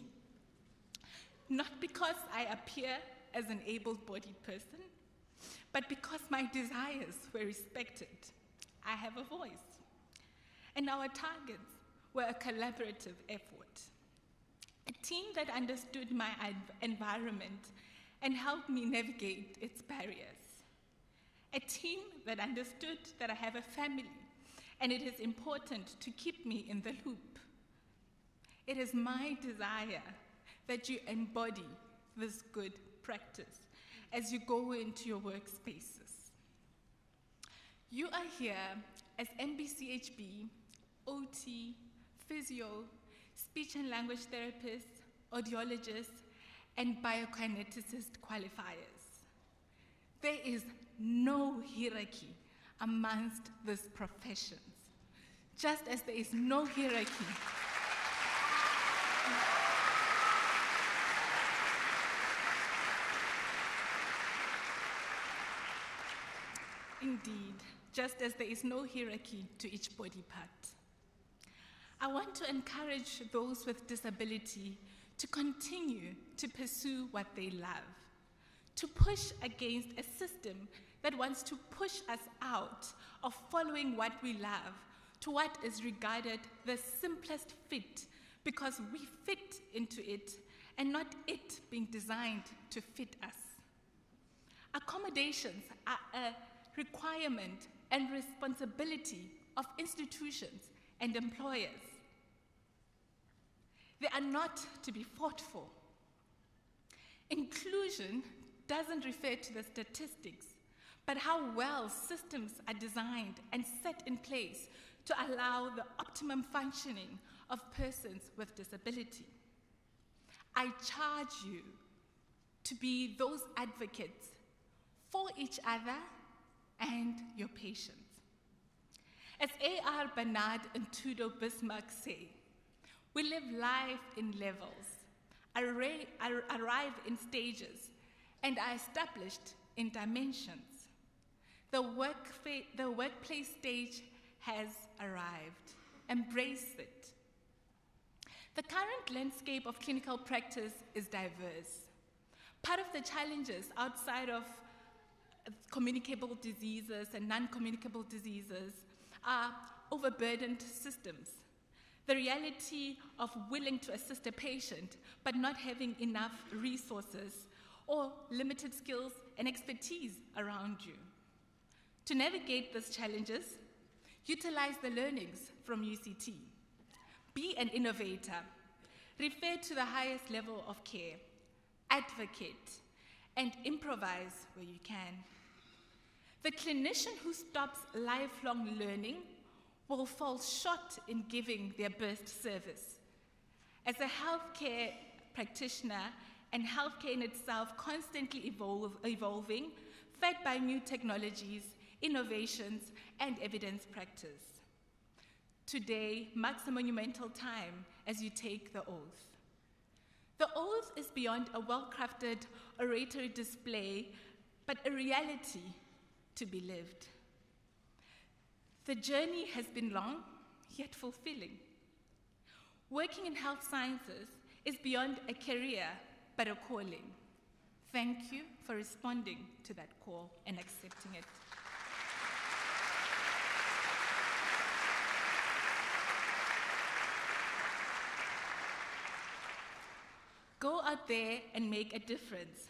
Not because I appear as an able-bodied person, but because my desires were respected. I have a voice. And our targets were a collaborative effort. A team that understood my environment and helped me navigate its barriers. A team that understood that I have a family and it is important to keep me in the loop. It is my desire that you embody this good practice as you go into your workspaces. You are here as MBCHB, OT, physio, speech and language therapists, audiologists, and biokineticist qualifiers. There is no hierarchy amongst these professions, just as there is no hierarchy indeed, just as there is no hierarchy to each body part. I want to encourage those with disability to continue to pursue what they love, to push against a system that wants to push us out of following what we love to what is regarded the simplest fit because we fit into it and not it being designed to fit us. Accommodations are a requirement and responsibility of institutions and employers. They are not to be fought for. Inclusion doesn't refer to the statistics, but how well systems are designed and set in place to allow the optimum functioning of persons with disability. I charge you to be those advocates for each other and your patients. As A.R. Bernard and Tudo Bismarck say, we live life in levels, arrive in stages, and are established in dimensions. The workplace stage has arrived. Embrace it. The current landscape of clinical practice is diverse. Part of the challenges outside of communicable diseases and non-communicable diseases are overburdened systems. The reality of willing to assist a patient but not having enough resources or limited skills and expertise around you. To navigate these challenges, utilize the learnings from UCT. Be an innovator. Refer to the highest level of care. Advocate and improvise where you can. The clinician who stops lifelong learning will fall short in giving their best service. As a healthcare practitioner and healthcare in itself constantly evolving, fed by new technologies, innovations, and evidence practice. Today marks a monumental time as you take the oath. The oath is beyond a well-crafted oratory display, but a reality to be lived. The journey has been long, yet fulfilling. Working in health sciences is beyond a career, but a calling. Thank you for responding to that call and accepting it. Go out there and make a difference.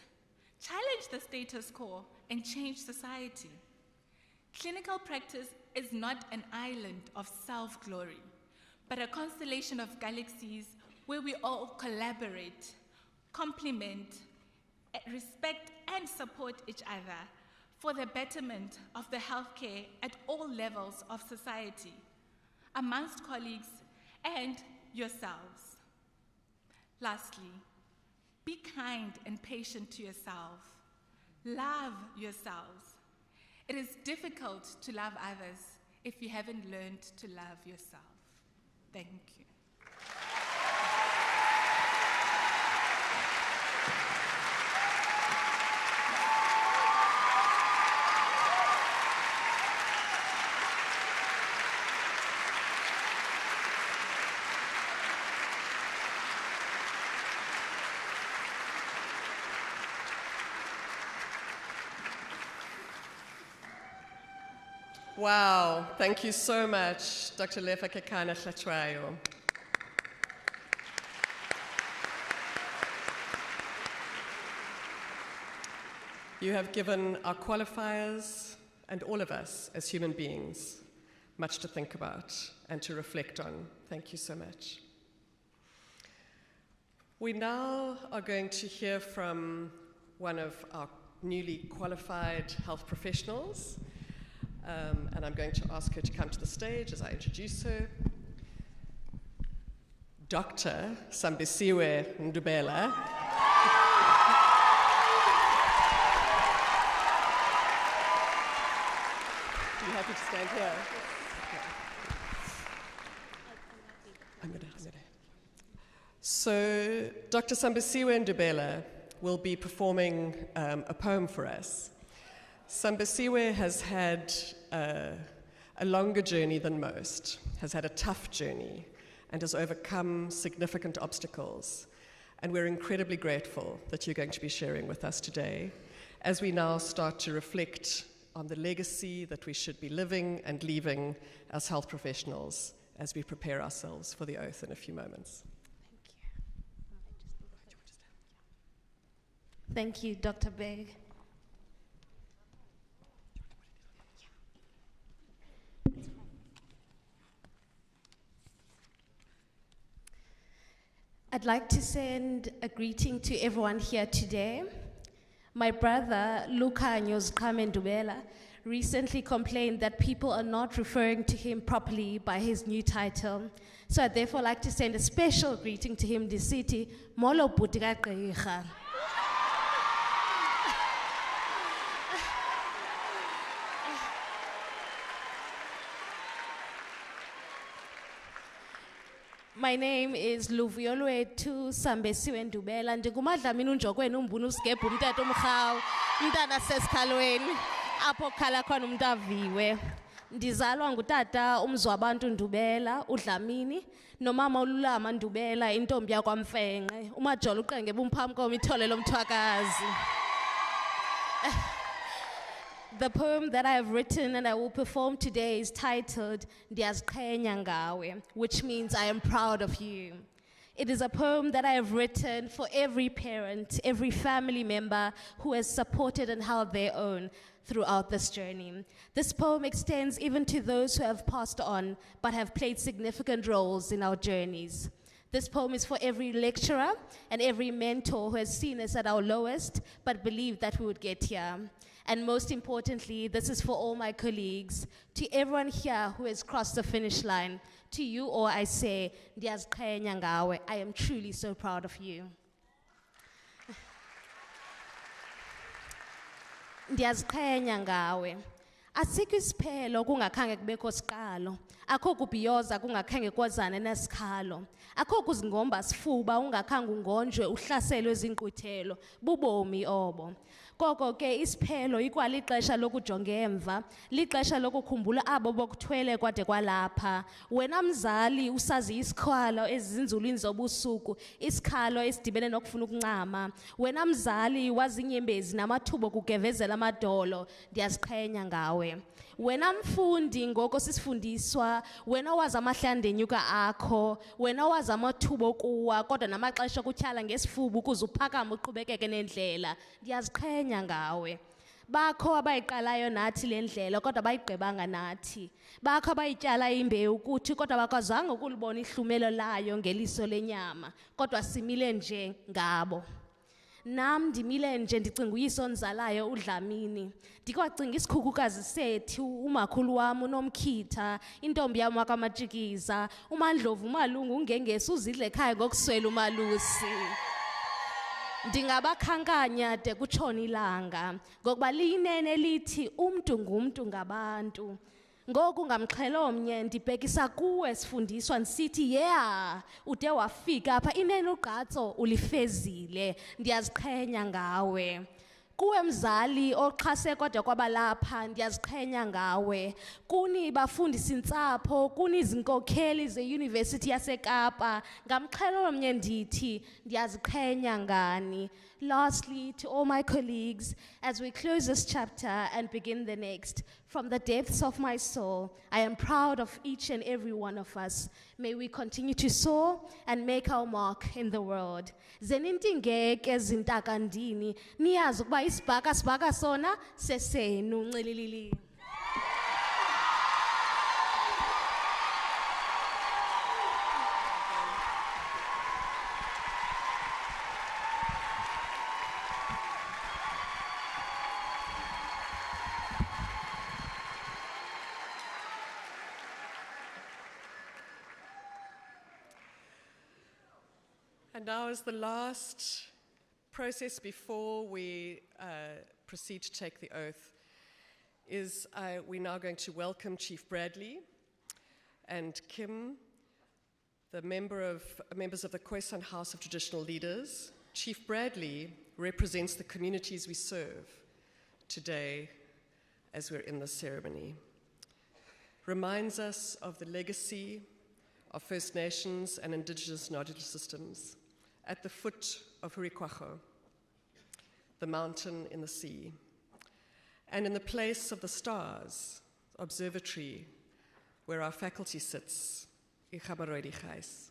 Challenge the status quo and change society. Clinical practice is not an island of self-glory, but a constellation of galaxies where we all collaborate, complement, respect, and support each other for the betterment of the healthcare at all levels of society, amongst colleagues and yourselves. Lastly, be kind and patient to yourself. Love yourselves. It is difficult to love others if you haven't learned to love yourself. Thank you. Wow, thank you so much, Dr. Lefa Kekana Hlatshwayo. You have given our qualifiers and all of us as human beings much to think about and to reflect on. Thank you so much. We now are going to hear from one of our newly qualified health professionals, and I'm going to ask her to come to the stage as I introduce her. Dr. Sambisiwe Ndubela. Are you happy to stand here? I'm gonna. So, Dr. Sambisiwe Ndubela will be performing a poem for us. Sambisiwe has had a longer journey than most, has had a tough journey, and has overcome significant obstacles. And we're incredibly grateful that you're going to be sharing with us today as we now start to reflect on the legacy that we should be living and leaving as health professionals as we prepare ourselves for the oath in a few moments. Thank you, Dr. Beg. I'd like to send a greeting to everyone here today. My brother, Luka Ndubela, recently complained that people are not referring to him properly by his new title. So I'd therefore like to send a special greeting to him this city, Molo Butika Gqirha. My name is Luviolwetu Sambisiwe Ndubela. Ndigumadlamini unjokwenu umbunu usigebhu umtata omrhawu umntana sesikhalweni apho khala khona umuntu aviwe. Ndizalwa ngutata umzwabantu Ndubela uDlamini nomama uLulama Ndubela intombi yakwaMfenqe umajolo uqenge bumphambi komithole lomthwakazi. The poem that I have written and I will perform today is titled Ndiyaziqhenya Ngawe, which means I am proud of you. It is a poem that I have written for every parent, every family member who has supported and held their own throughout this journey. This poem extends even to those who have passed on but have played significant roles in our journeys. This poem is for every lecturer and every mentor who has seen us at our lowest but believed that we would get here. And most importantly, this is for all my colleagues, to everyone here who has crossed the finish line. To you all I say, Ndiyaziqhenya Ngawe. I am truly so proud of you. Ndiyaziqhenya Ngawe. Asikho isiphelo kungakhange kubekho siqalo. Akho kubhiyoza kungakhange kwazane nesikhalo. Akho kuzingomba sifuba ungakhange ungonjwe uhlaselwe zinquthelo. Bubomi obo. Koko ke isiphelo ikwalixesha lokujonga emva, lixesha lokukhumbula abo bokuthwele kwade kwalapha. Wena mzali usazi isikhwalo ezinzulwini zobusuku, isikhalo esidibene nokufuna ukuncama. Wena mzali wazi inyembezi namathubo kugevezela amadolo, ndiyaziqhenya ngawe. Wena mfundi ngoko sisifundiswa, wena wazi amahlandenyuka akho, wena wazi amathubo kuwa, kodwa namaxesha kutyhala ngesifuba ukuze uphakame uqhubekeke nendlela. Ndiyaziqhenya ngawe. Bakho abayiqalayo nathi le ndlela kodwa bayigqibanga nathi. Bakho abayityala imbewu ukuthi kodwa bakwazanga ukulibona ihlumelo layo ngeliso lenyama, kodwa simile nje ngabo. Nam ndimile nje ndicinga uyiso onzalayo uDlamini. Ndikwacinga isikhukukazi sethu umakhulu wam uNomkhitha, intombi yam wakamatshikiza, uMandlovu umalungu ungengesi uzidle ekhaya ngokuswela umalusi. Ndingabakhankanya de kutshona ilanga ngokuba liyinene lithi umntu ngumntu ngabantu. Ngoku ngamxhelo omnye ndibhekisa kuwe sifundiswa nsithi yeah ude wafika apha inene ugqatso ulifezile. Ndiyaziqhenya ngawe. Kuwe mzali oxhase kodwa kwabalapha, ndiyaziqhenya ngawe. Kuni bafundisi ntsapho, kuni izinkokheli zeYunivesithi yaseKapa, ngamxhelo omnye ndithi ndiyaziqhenya ngani. Lastly, to all my colleagues, as we close this chapter and begin the next, from the depths of my soul, I am proud of each and every one of us. May we continue to soar and make our mark in the world. Zenintingeke zintakandini, niyazi ukuba isibhakasibhaka sona sesenu nxililili. And now, as the last process before we proceed to take the oath, we're now going to welcome Chief Bradley and Kim, the members of the Khoisan House of Traditional Leaders. Chief Bradley represents the communities we serve today as we're in this ceremony. Reminds us of the legacy of First Nations and Indigenous knowledge systems at the foot of Hurikwacho, the mountain in the sea, and in the place of the stars, observatory, where our faculty sits, Ikhabaroidichais.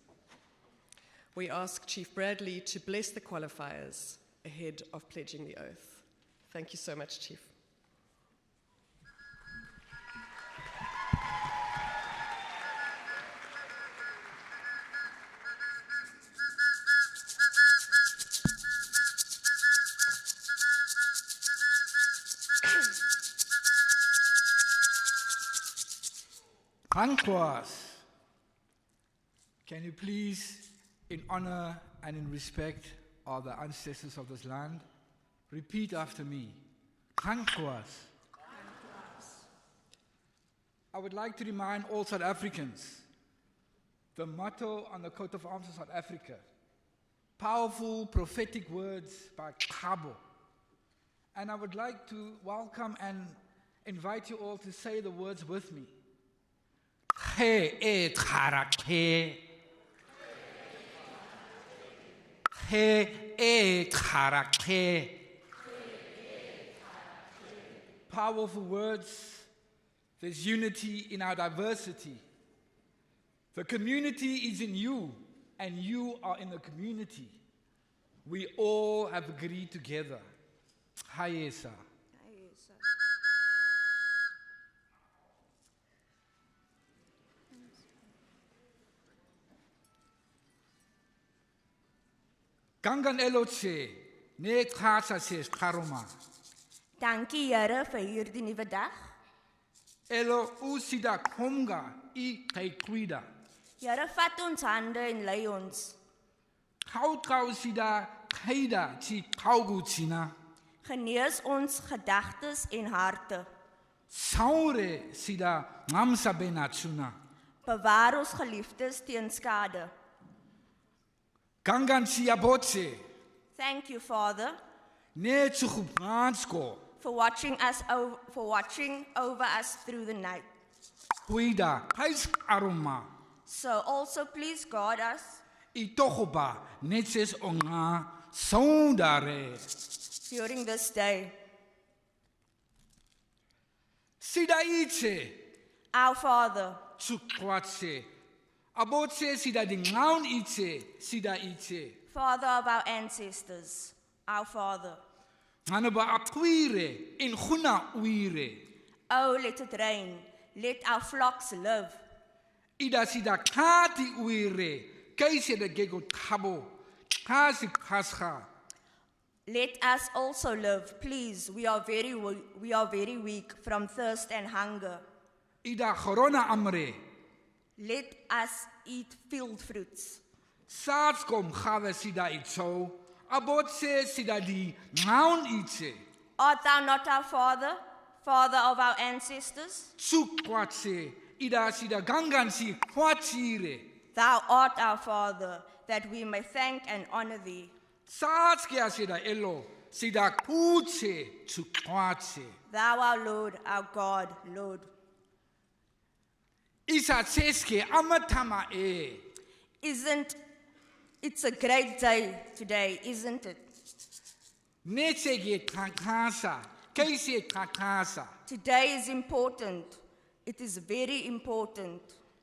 We ask Chief Bradley to bless the qualifiers ahead of pledging the oath. Thank you so much, Chief. Ankwas, can you please, in honor and in respect of the ancestors of this land, repeat after me? Ankwas. I would like to remind all South Africans the motto on the coat of arms of South Africa. Powerful prophetic words by Khabo. And I would like to welcome and invite you all to say the words with me. He e tharake. He e tharake. Powerful words. There's unity in our diversity. The community is in you, and you are in the community. We all have agreed together. Hayesa. Gangan elotse, ne khasa ses karoma. Dankie Here vir hierdie nuwe dag. Elo usida konga I kaikwida. Here vat ons hande en lei ons. Kau sida kaida chi kaugutsina. Genees ons gedagtes en harte. Saure sida ngamsa benatsuna. Bewaar ons geliefdes teen skade. Gangan siabotse. Thank you, Father, Ne tsugubransko. for watching over us through the night. Kuida kais aroma. So also please guard us Itohoba netses onga saundare. during this day. Sida itse. Our Father, Tsukwatse. Abotse sida dingaun itse. Sida itse. Father of our ancestors, our Father. Hanaba akwire in khuna uire. Oh, let it rain, let our flocks live. Ida sida kati uire. Kaise de gego tabo. Kasi kasha. Let us also live, please. We are very weak from thirst and hunger. Ida corona amre. Let us eat field fruits. Saatskom gawe sida itso. Abotse sida di ngaun itse. Art thou not our Father, Father of our ancestors? Tsukwatse. Ida sida gangan si kwatire. Thou art our Father, that we may thank and honor thee. Saatskia sida elo. Sida kutse tsukwatse. Thou our Lord, our God, Lord. Isa tseske amatama It's a great day today, isn't it? Netsege kakasa. Kaise kakasa. Today is important. It is very important.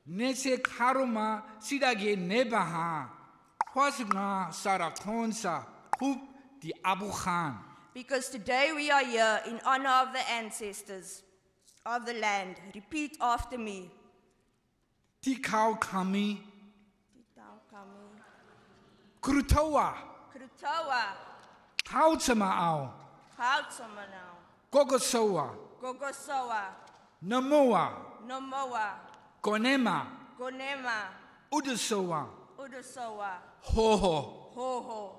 Netse karuma sidage nebaha. Kwasna sarakonsa. Hoop di Abu Khan. Because today we are here in honor of the ancestors of the land. Repeat after me. Tikau kami. Krutowa. Krutowa. Hautsamaau. Houtsamanau. Gogosowa. Gogosowa. Namoa. Nomoa. Gonema. Gonema. Udusowa. Udusowa. Hoho. Hoho.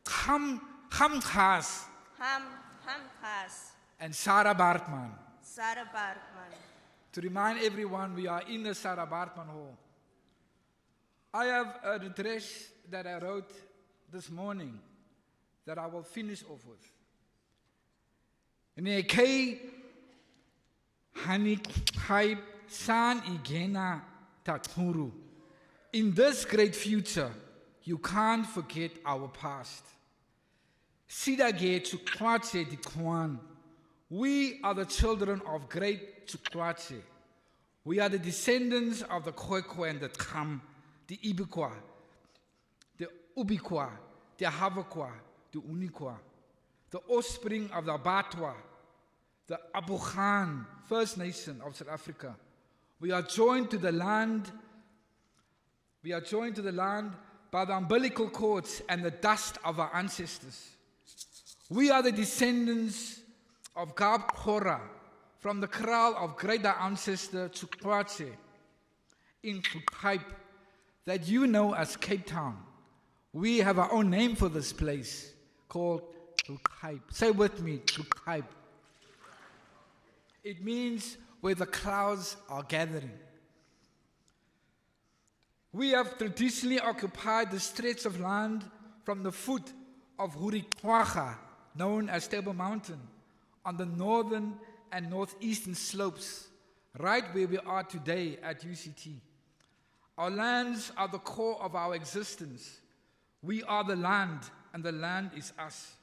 Hamkas. Hamkas. And Sarah Baartman. Sarah Baartman. To remind everyone, we are in the Sarah Baartman Hall. I have an address that I wrote this morning that I will finish off with. Nekei hanik hype san igena takuru. In this great future, you can't forget our past. Sidage Chukwatse di Kwan. We are the children of great Chukwatse. We are the descendants of the Khoekhoe and the Kham, the Ibikwa, the Ubikwa, the Havakwa, the Unikwa, the offspring of the Batwa, the Abu Khan, First Nation of South Africa. We are joined to the land. We are joined to the land by the umbilical cords and the dust of our ancestors. We are the descendants of Gab Khora from the kraal of great ancestor Chukwatse in Chukaip that you know as Cape Town. We have our own name for this place called Chukaip. Say with me, Chukaip. It means where the clouds are gathering. We have traditionally occupied the stretch of land from the foot of Hurikwaga, known as Table Mountain, on the northern and northeastern slopes, right where we are today at UCT. Our lands are the core of our existence. We are the land, and the land is us.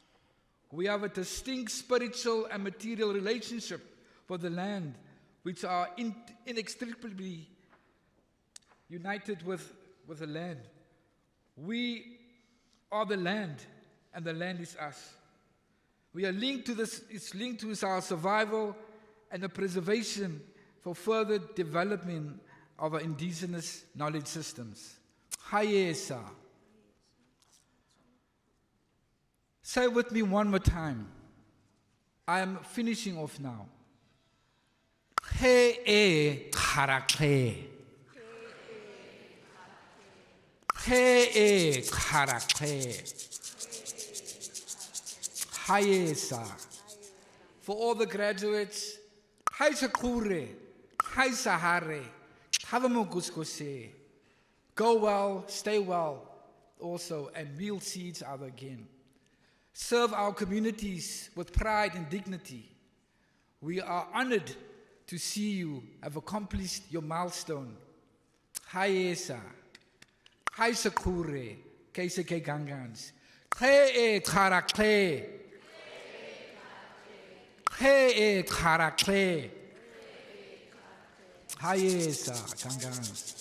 We have a distinct spiritual and material relationship with the land, which are inextricably united with the land. We are the land, and the land is us. We are linked to this, it's linked to our survival and the preservation for further development of our indigenous knowledge systems. Hayesa. Say with me one more time. I am finishing off now. He e karakhe. He e karakhe. Hayesa. For all the graduates, Haisa Kure, Haisa Hare, Havamuguskose. Go well, stay well also, and we'll see each other again. Serve our communities with pride and dignity. We are honored to see you have accomplished your milestone. Hayesa, Haisa Kure, Kaisa Ke Gangans, He e Karakle. He e karakle. Hayesa Gangan.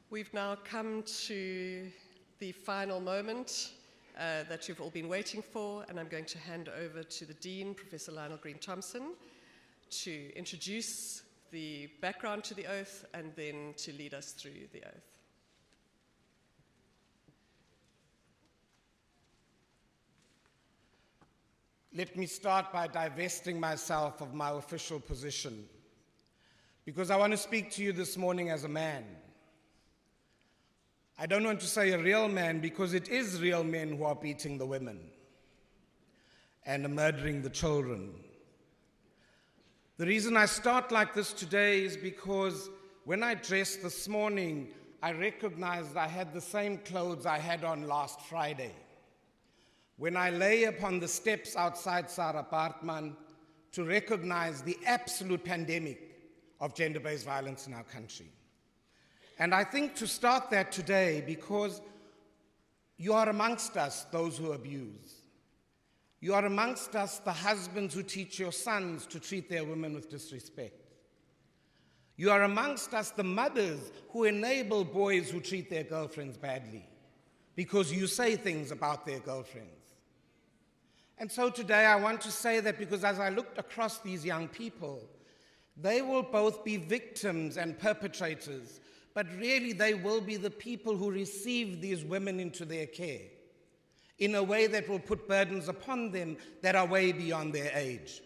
We've now come to the final moment that you've all been waiting for, and I'm going to hand over to the Dean, Professor Lionel Green-Thompson, to introduce the background to the oath and then to lead us through the oath. Let me start by divesting myself of my official position, because I want to speak to you this morning as a man. I don't want to say a real man, because it is real men who are beating the women and murdering the children. The reason I start like this today is because when I dressed this morning, I recognized I had the same clothes I had on last Friday. When I lay upon the steps outside Sarah Baartman to recognize the absolute pandemic of gender-based violence in our country. And I think to start that today, because you are amongst us, those who abuse. You are amongst us, the husbands who teach your sons to treat their women with disrespect. You are amongst us, the mothers who enable boys who treat their girlfriends badly because you say things about their girlfriends. And so today I want to say that because as I looked across these young people, they will both be victims and perpetrators, but really they will be the people who receive these women into their care in a way that will put burdens upon them that are way beyond their age.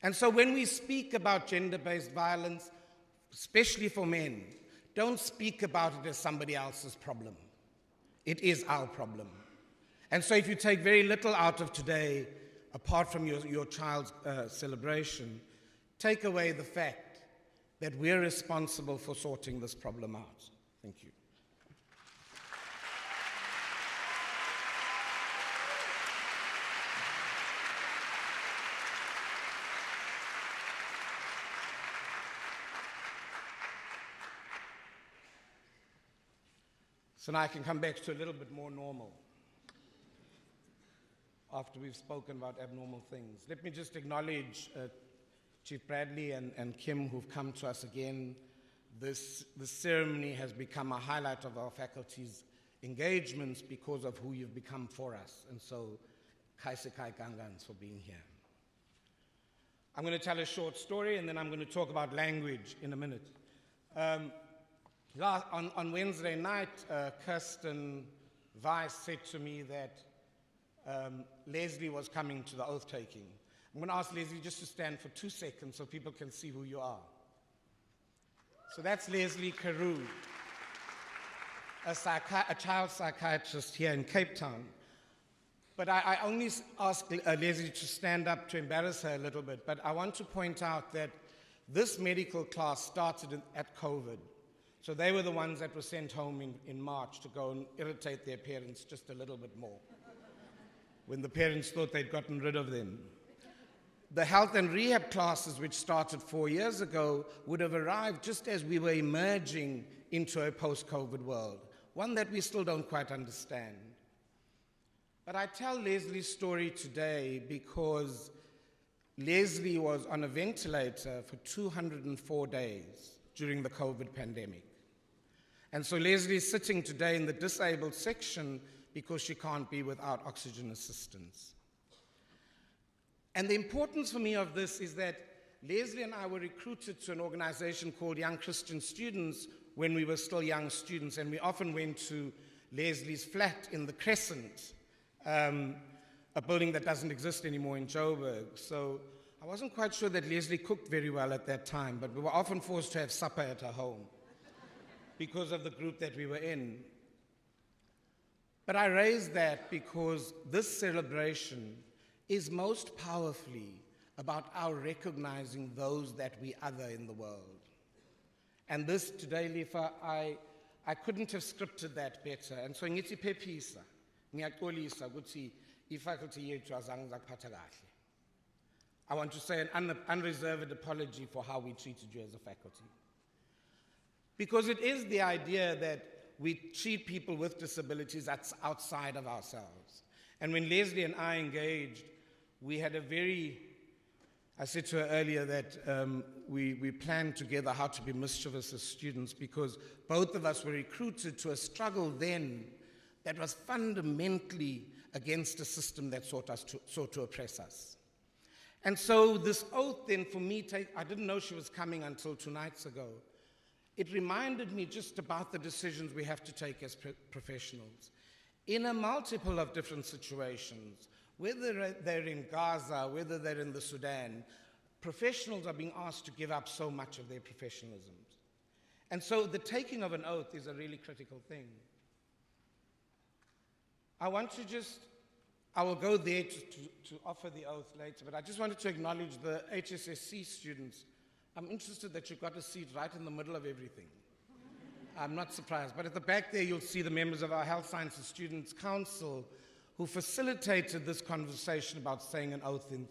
And so when we speak about gender-based violence, especially for men, don't speak about it as somebody else's problem. It is our problem. And so if you take very little out of today, apart from your child's celebration, take away the fact that we're responsible for sorting this problem out. Thank you. So now I can come back to a little bit more normal after we've spoken about abnormal things. Let me just acknowledge Chief Bradley and Kim, who've come to us again. This ceremony has become a highlight of our faculty's engagements because of who you've become for us. And so, Kaisekai Gangans for being here. I'm going to tell a short story, and then I'm going to talk about language in a minute. On Wednesday night, Kirsten Weiss said to me that Leslie was coming to the oath-taking. I'm going to ask Leslie just to stand for 2 seconds so people can see who you are. So that's Leslie Carew, a child psychiatrist here in Cape Town. But I only asked Leslie to stand up to embarrass her a little bit, but I want to point out that this medical class started at COVID. So they were the ones that were sent home in March to go and irritate their parents just a little bit more, when the parents thought they'd gotten rid of them. The health and rehab classes, which started 4 years ago, would have arrived just as we were emerging into a post-COVID world, one that we still don't quite understand. But I tell Leslie's story today because Leslie was on a ventilator for 204 days during the COVID pandemic. And so Leslie is sitting today in the disabled section because she can't be without oxygen assistance. And the importance for me of this is that Leslie and I were recruited to an organization called Young Christian Students when we were still young students, and we often went to Leslie's flat in the Crescent, a building that doesn't exist anymore in Joburg. So I wasn't quite sure that Leslie cooked very well at that time, but we were often forced to have supper at her home because of the group that we were in. But I raise that because this celebration is most powerfully about our recognizing those that we other in the world. And this today, Lifa, I couldn't have scripted that better. And so ngithi phephisa, ngiyaxolisa ukuthi ifaculty yethu azange zakuphatha kahle. I want to say an unreserved apology for how we treated you as a faculty. Because it is the idea that we treat people with disabilities that's outside of ourselves. And when Leslie and I engaged, we had a very, I said to her earlier that we planned together how to be mischievous as students because both of us were recruited to a struggle then that was fundamentally against a system that sought to oppress us. And so this oath then for me, I didn't know she was coming until 2 nights ago. It reminded me just about the decisions we have to take as professionals. In a multiple of different situations, whether they're in Gaza, whether they're in the Sudan, professionals are being asked to give up so much of their professionalism. And so the taking of an oath is a really critical thing. I will go there to offer the oath later, but I just wanted to acknowledge the HSSC students. I'm interested that you got a seat right in the middle of everything. I'm not surprised. But at the back there, you'll see the members of our Health Sciences Students' Council who facilitated this conversation about saying an oath in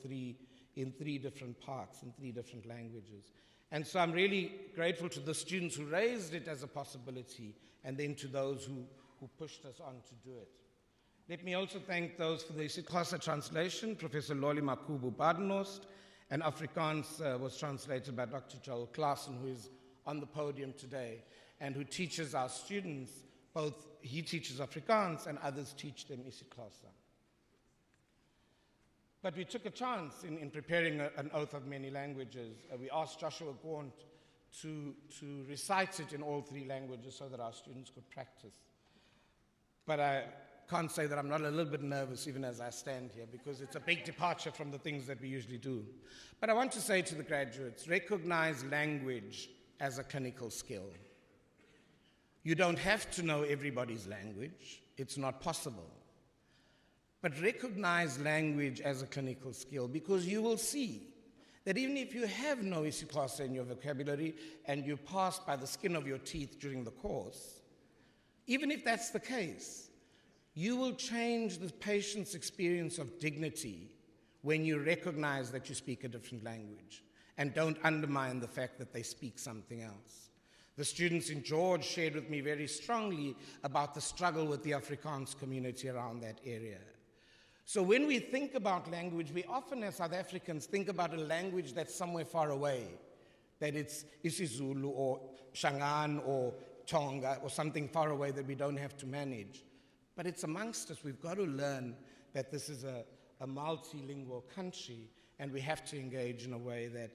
in 3 different parts, in 3 different languages. And so I'm really grateful to the students who raised it as a possibility, and then to those who pushed us on to do it. Let me also thank those for the isiXhosa translation, Professor Loli Makubu Badenost, and Afrikaans was translated by Dr. Joel Klaassen, who is on the podium today, and who teaches our students, both he teaches Afrikaans and others teach them isiXhosa. But we took a chance in preparing an oath of many languages. We asked Joshua Gaunt to recite it in all 3 languages so that our students could practice. But I can't say that I'm not a little bit nervous even as I stand here, because it's a big departure from the things that we usually do. But I want to say to the graduates, recognize language as a clinical skill. You don't have to know everybody's language. It's not possible. But recognize language as a clinical skill, because you will see that even if you have no isiXhosa in your vocabulary and you pass by the skin of your teeth during the course, even if that's the case, you will change the patient's experience of dignity when you recognize that you speak a different language and don't undermine the fact that they speak something else. The students in George shared with me very strongly about the struggle with the Afrikaans community around that area. So when we think about language, we often as South Africans think about a language that's somewhere far away, that it's isiZulu or Shangaan or Tonga or something far away that we don't have to manage. But it's amongst us. We've got to learn that this is a multilingual country, and we have to engage in a way that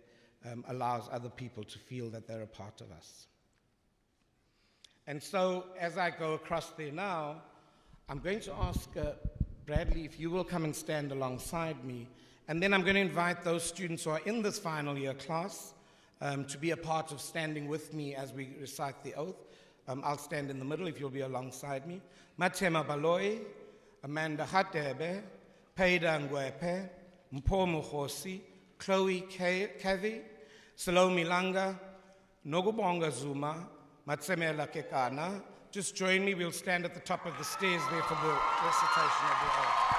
allows other people to feel that they're a part of us. And so as I go across there now, I'm going to ask Bradley if you will come and stand alongside me, and then I'm going to invite those students who are in this final year class to be a part of standing with me as we recite the oath. I'll stand in the middle if you'll be alongside me. Matema Baloi, Amanda Hatebe, Peida Ngwepe, Mpho Mukhosi, Chloe Kavi, Salome Langa, Nogubonga Zuma, Matsemela Kekana. Just join me, we'll stand at the top of the stairs there for the recitation of the oath.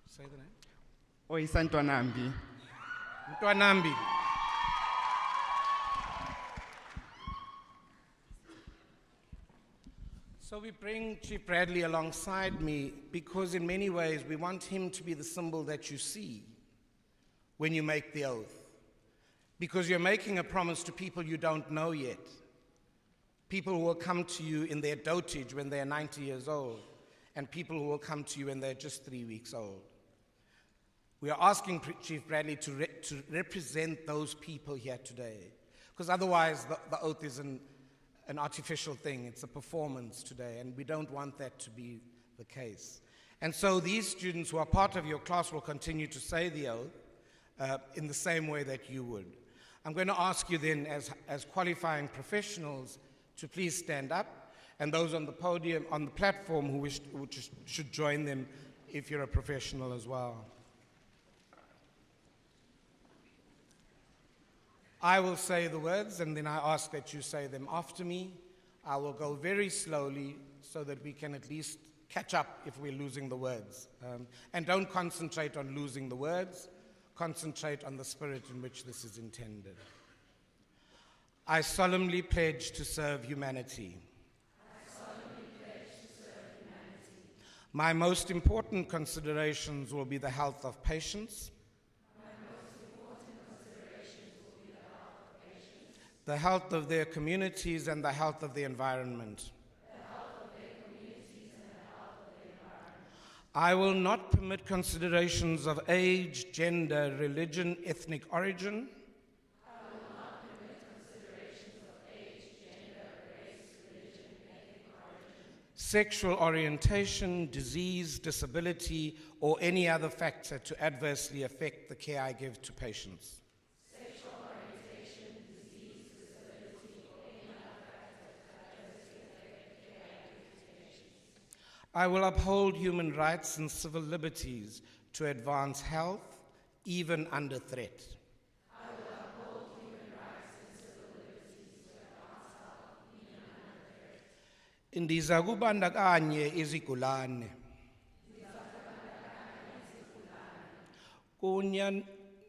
Say the name. Oisantwanambi. Mtwanambi. So we bring Chief Bradley alongside me because in many ways we want him to be the symbol that you see when you make the oath. Because you're making a promise to people you don't know yet. People who will come to you in their dotage when they're 90 years old, and people who will come to you when they're just 3 weeks old. We are asking Chief Bradley to represent those people here today, because otherwise the oath is an artificial thing. It's a performance today, and we don't want that to be the case. And so these students who are part of your class will continue to say the oath in the same way that you would. I'm going to ask you then, as qualifying professionals, to please stand up, and those on the podium, on the platform who should join them if you're a professional as well. I will say the words, and then I ask that you say them after me. I will go very slowly so that we can at least catch up if we're losing the words. And don't concentrate on losing the words. Concentrate on the spirit in which this is intended. I solemnly pledge to serve humanity. I solemnly pledge to serve humanity. My most important considerations will be the health of patients, the health of their communities, and the health of the environment. I will not permit considerations of age, gender, religion, ethnic origin, sexual orientation, disease, disability, or any other factor to adversely affect the care I give to patients. I will uphold human rights and civil liberties to advance health, even under threat. I will uphold human rights and civil Ndiza kubandakanye izigulane kunye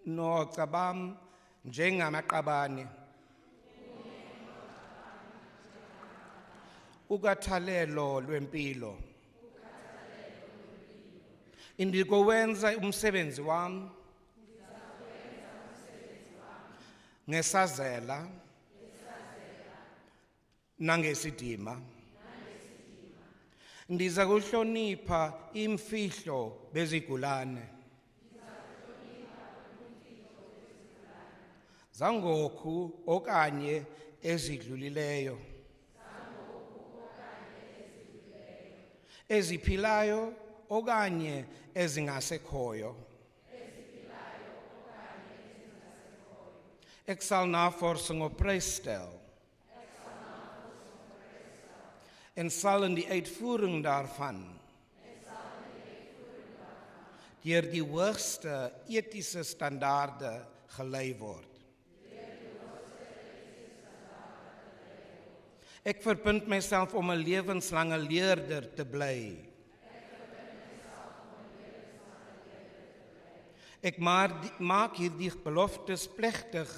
noogxa bam njengamaqabane ukhathalelo lwempilo ndikowenza umsebenzi wam ngesazela nangesidima ndiza kuhlonipha imfihlo bezigulane zangoku okanye ezidlulileyo eziphilayo okanye ezingasekhoyo ek sal navorsing op prys stel en sal in die uitvoering daarvan deur die hoogste etiese standaarde gelei word. Ek verbind myself om 'n lewenslange leerder te bly. Ek maak hierdie beloftes plegtig,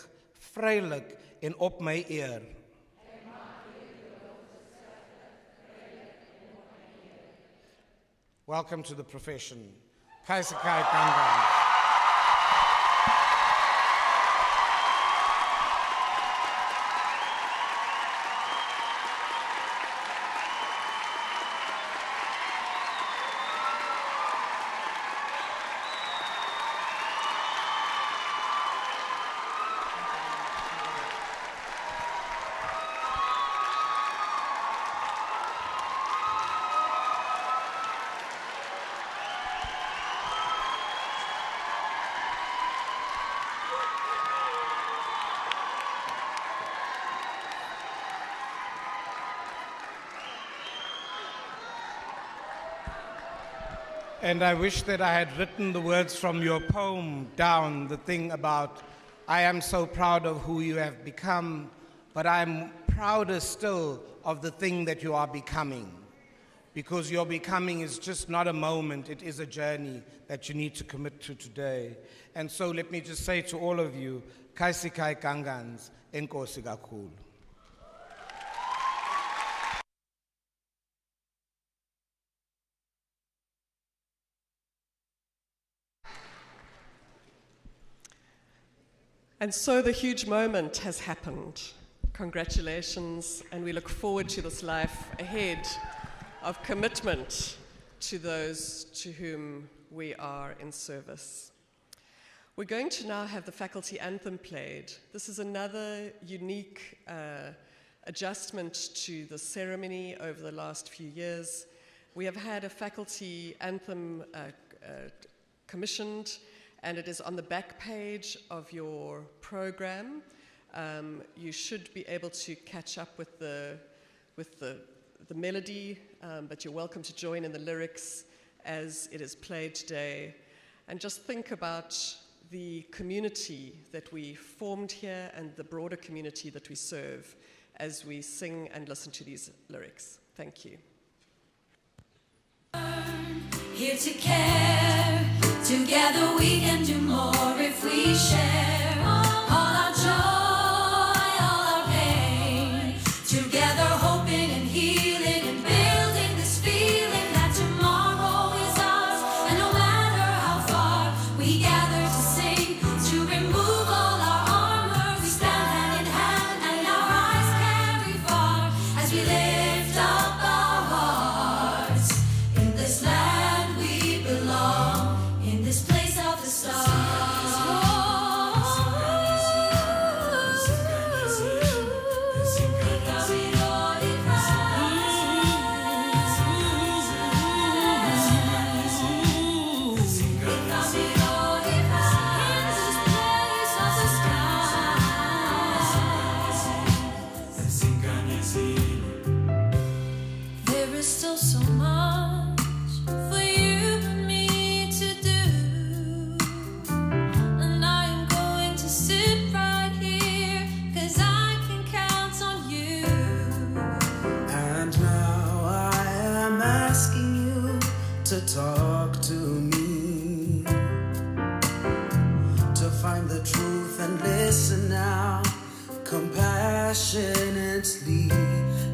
vrylik en op my eer. Welcome to the profession. Kaisikai Kangan. And I wish that I had written the words from your poem down, the thing about, I am so proud of who you have become, but I'm prouder still of the thing that you are becoming. Because your becoming is just not a moment, it is a journey that you need to commit to today. And so let me just say to all of you, Kaisikai Kangans, Enkosi kakhulu. And so the huge moment has happened. Congratulations, and we look forward to this life ahead of commitment to those to whom we are in service. We're going to now have the faculty anthem played. This is another unique adjustment to the ceremony over the last few years. We have had a faculty anthem commissioned, and it is on the back page of your program. You should be able to catch up with the melody, but you're welcome to join in the lyrics as it is played today. And just think about the community that we formed here and the broader community that we serve as we sing and listen to these lyrics. Thank you. Here to care, together we can do more if we share all our joy, all our pain, together hoping and healing and building this feeling that tomorrow is ours. And no matter how far we gather to sing, to remove all our armor, we stand hand in hand and our eyes carry far as we lift up our hearts in this land we belong, in this place of the stars. passionately,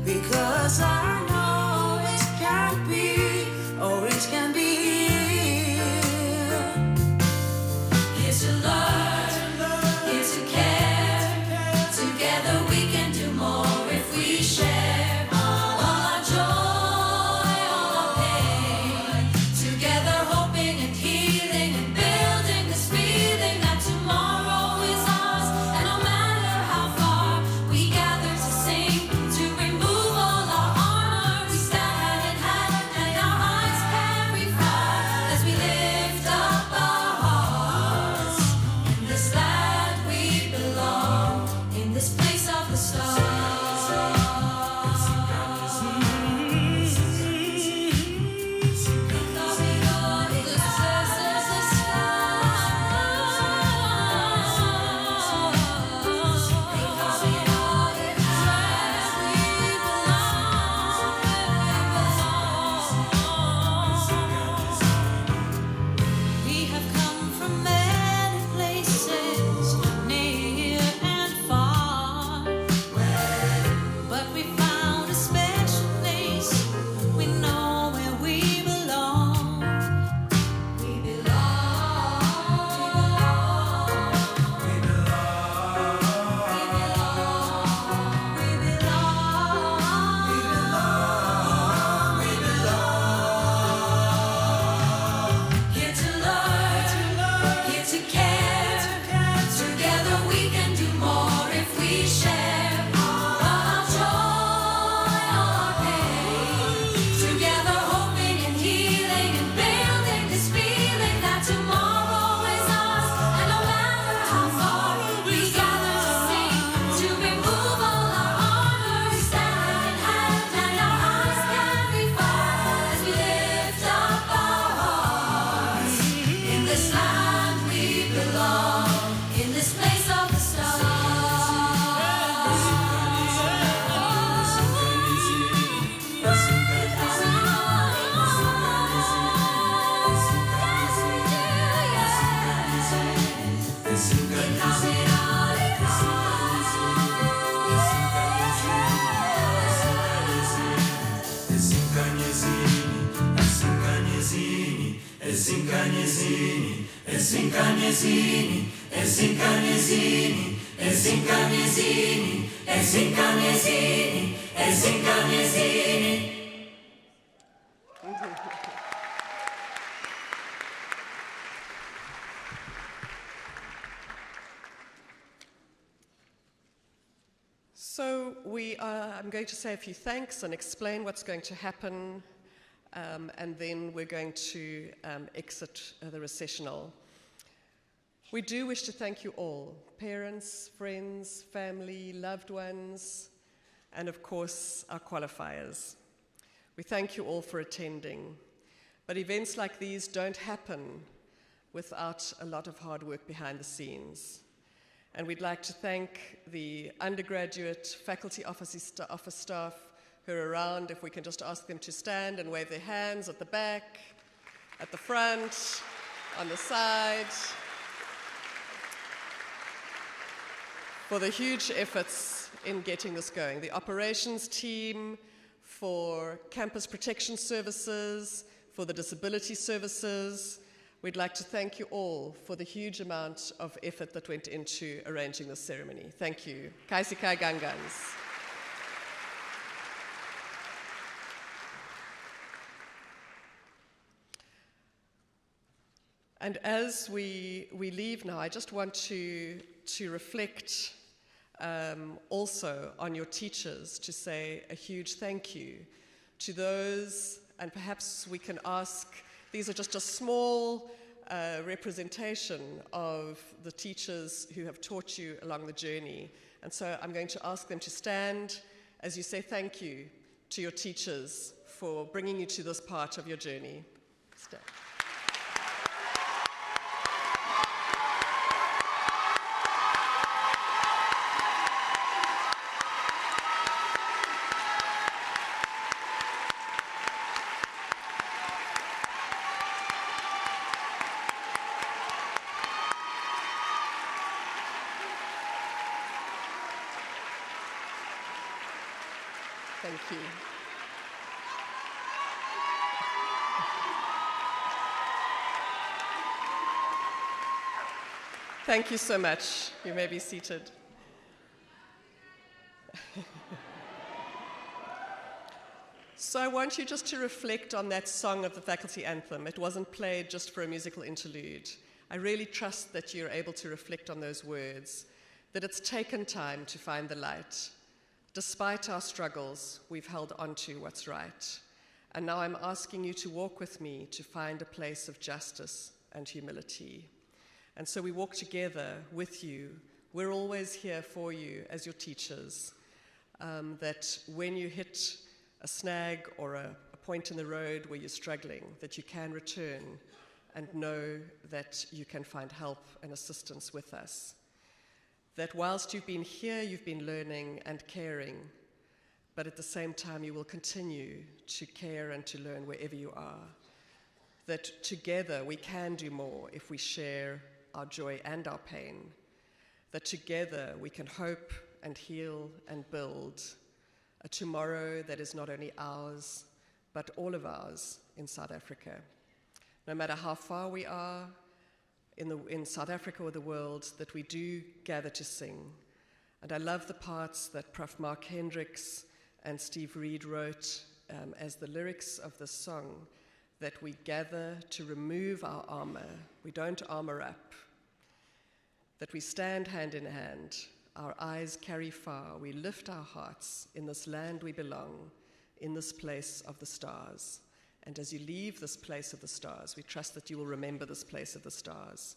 because I know it can be, or it can be. Here to learn, here to care. Together we can do more if we share all our joy, all our pain. Together hoping and healing and building this feeling that tomorrow is ours. And no matter how far we gather to sing, to remove all our honor, we stand hand in hand and our eyes carry fire as we lift up our hearts. In this land we belong, in this place of the stars. We have come from many places, near and far, but we found a special place. We know where we belong. We belong. We belong. We belong. We belong. We belong. We belong. Here to learn, here to care. Together we can do more if we share all our joy, all our pain. Together hoping and healing and building this feeling that tomorrow is ours. And no matter how far we gather to sing, to remove all our honor, we stand hand in hand and our eyes carry fire as we lift up our hearts. In this land we belong, in this place of the stars. So I'm going to say a few thanks and explain what's going to happen, and then we're going to exit the recessional. We do wish to thank you all, parents, friends, family, loved ones, and of course our qualifiers. We thank you all for attending, but events like these don't happen without a lot of hard work behind the scenes. And we'd like to thank the undergraduate faculty office staff who are around. If we can just ask them to stand and wave their hands at the back, at the front, on the side, for the huge efforts in getting this going. The operations team, for campus protection services, for the disability services. We'd like to thank you all for the huge amount of effort that went into arranging this ceremony. Thank you. Kaisikai Gangans. And as we leave now, I just want to reflect also on your teachers, to say a huge thank you to those, and perhaps we can ask, these are just a small representation of the teachers who have taught you along the journey. And so I'm going to ask them to stand as you say thank you to your teachers for bringing you to this part of your journey. Stand. Thank you. Thank you so much. You may be seated. So I want you just to reflect on that song of the faculty anthem. It wasn't played just for a musical interlude. I really trust that you're able to reflect on those words, that it's taken time to find the light. Despite our struggles, we've held on to what's right. And now I'm asking you to walk with me to find a place of justice and humility. And so we walk together with you. We're always here for you as your teachers, that when you hit a snag or a point in the road where you're struggling, that you can return and know that you can find help and assistance with us. That whilst you've been here, you've been learning and caring, but at the same time you will continue to care and to learn wherever you are. That together we can do more if we share our joy and our pain. That together we can hope and heal and build a tomorrow that is not only ours, but all of ours in South Africa. No matter how far we are in South Africa or the world, that we do gather to sing. And I love the parts that Prof. Mark Hendricks and Steve Reed wrote as the lyrics of the song, that we gather to remove our armor. We don't armor up. That we stand hand in hand, our eyes carry far, we lift our hearts, in this land we belong, in this place of the stars. And as you leave this place of the stars, we trust that you will remember this place of the stars,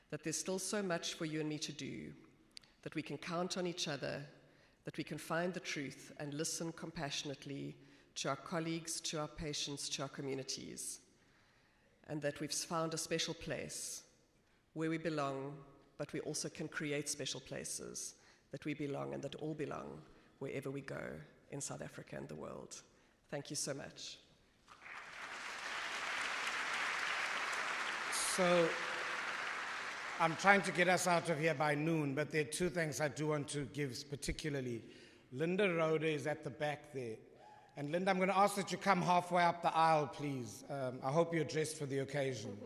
that there's still so much for you and me to do, that we can count on each other, that we can find the truth and listen compassionately to our colleagues, to our patients, to our communities, and that we've found a special place where we belong, but we also can create special places that we belong and that all belong wherever we go in South Africa and the world. Thank you so much. So I'm trying to get us out of here by noon, but there are two things I do want to give particularly. Linda Rhoda is at the back there. And Linda, I'm going to ask that you come halfway up the aisle, please. I hope you're dressed for the occasion.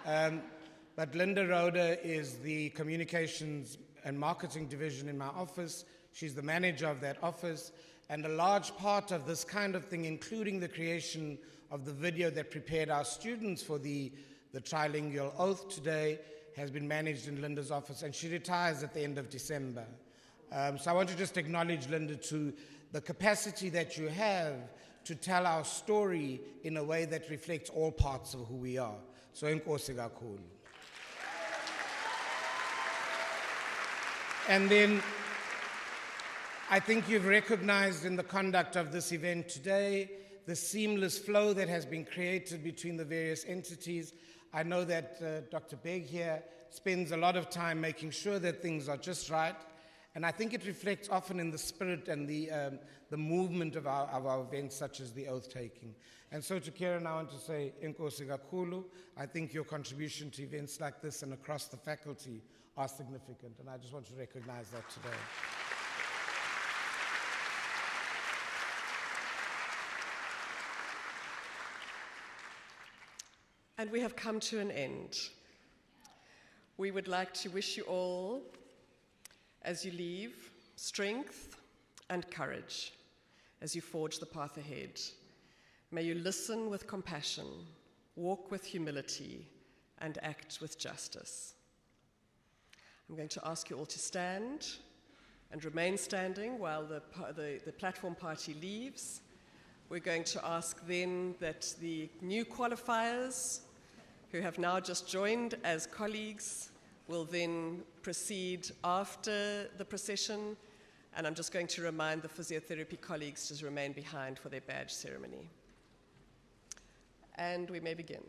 But Linda Rhoda is the Communications and Marketing Division in my office. She's the manager of that office. And a large part of this kind of thing, including the creation of the video that prepared our students for the trilingual oath today, has been managed in Linda's office. And she retires at the end of December. So I want to just acknowledge Linda to the capacity that you have to tell our story in a way that reflects all parts of who we are. So enkosi kakhulu. And then I think you've recognized in the conduct of this event today the seamless flow that has been created between the various entities. I know that Dr. Beg here spends a lot of time making sure that things are just right. And I think it reflects often in the spirit and the movement of our events, such as the oath-taking. And so to Kieran, I want to say, enkosi kakhulu. I think your contribution to events like this and across the faculty are significant, and I just want to recognize that today. And we have come to an end. We would like to wish you all, as you leave, strength and courage as you forge the path ahead. May you listen with compassion, walk with humility, and act with justice. I'm going to ask you all to stand and remain standing while the platform party leaves. We're going to ask then that the new qualifiers, who have now just joined as colleagues, will then proceed after the procession, and I'm just going to remind the physiotherapy colleagues to remain behind for their badge ceremony. And we may begin.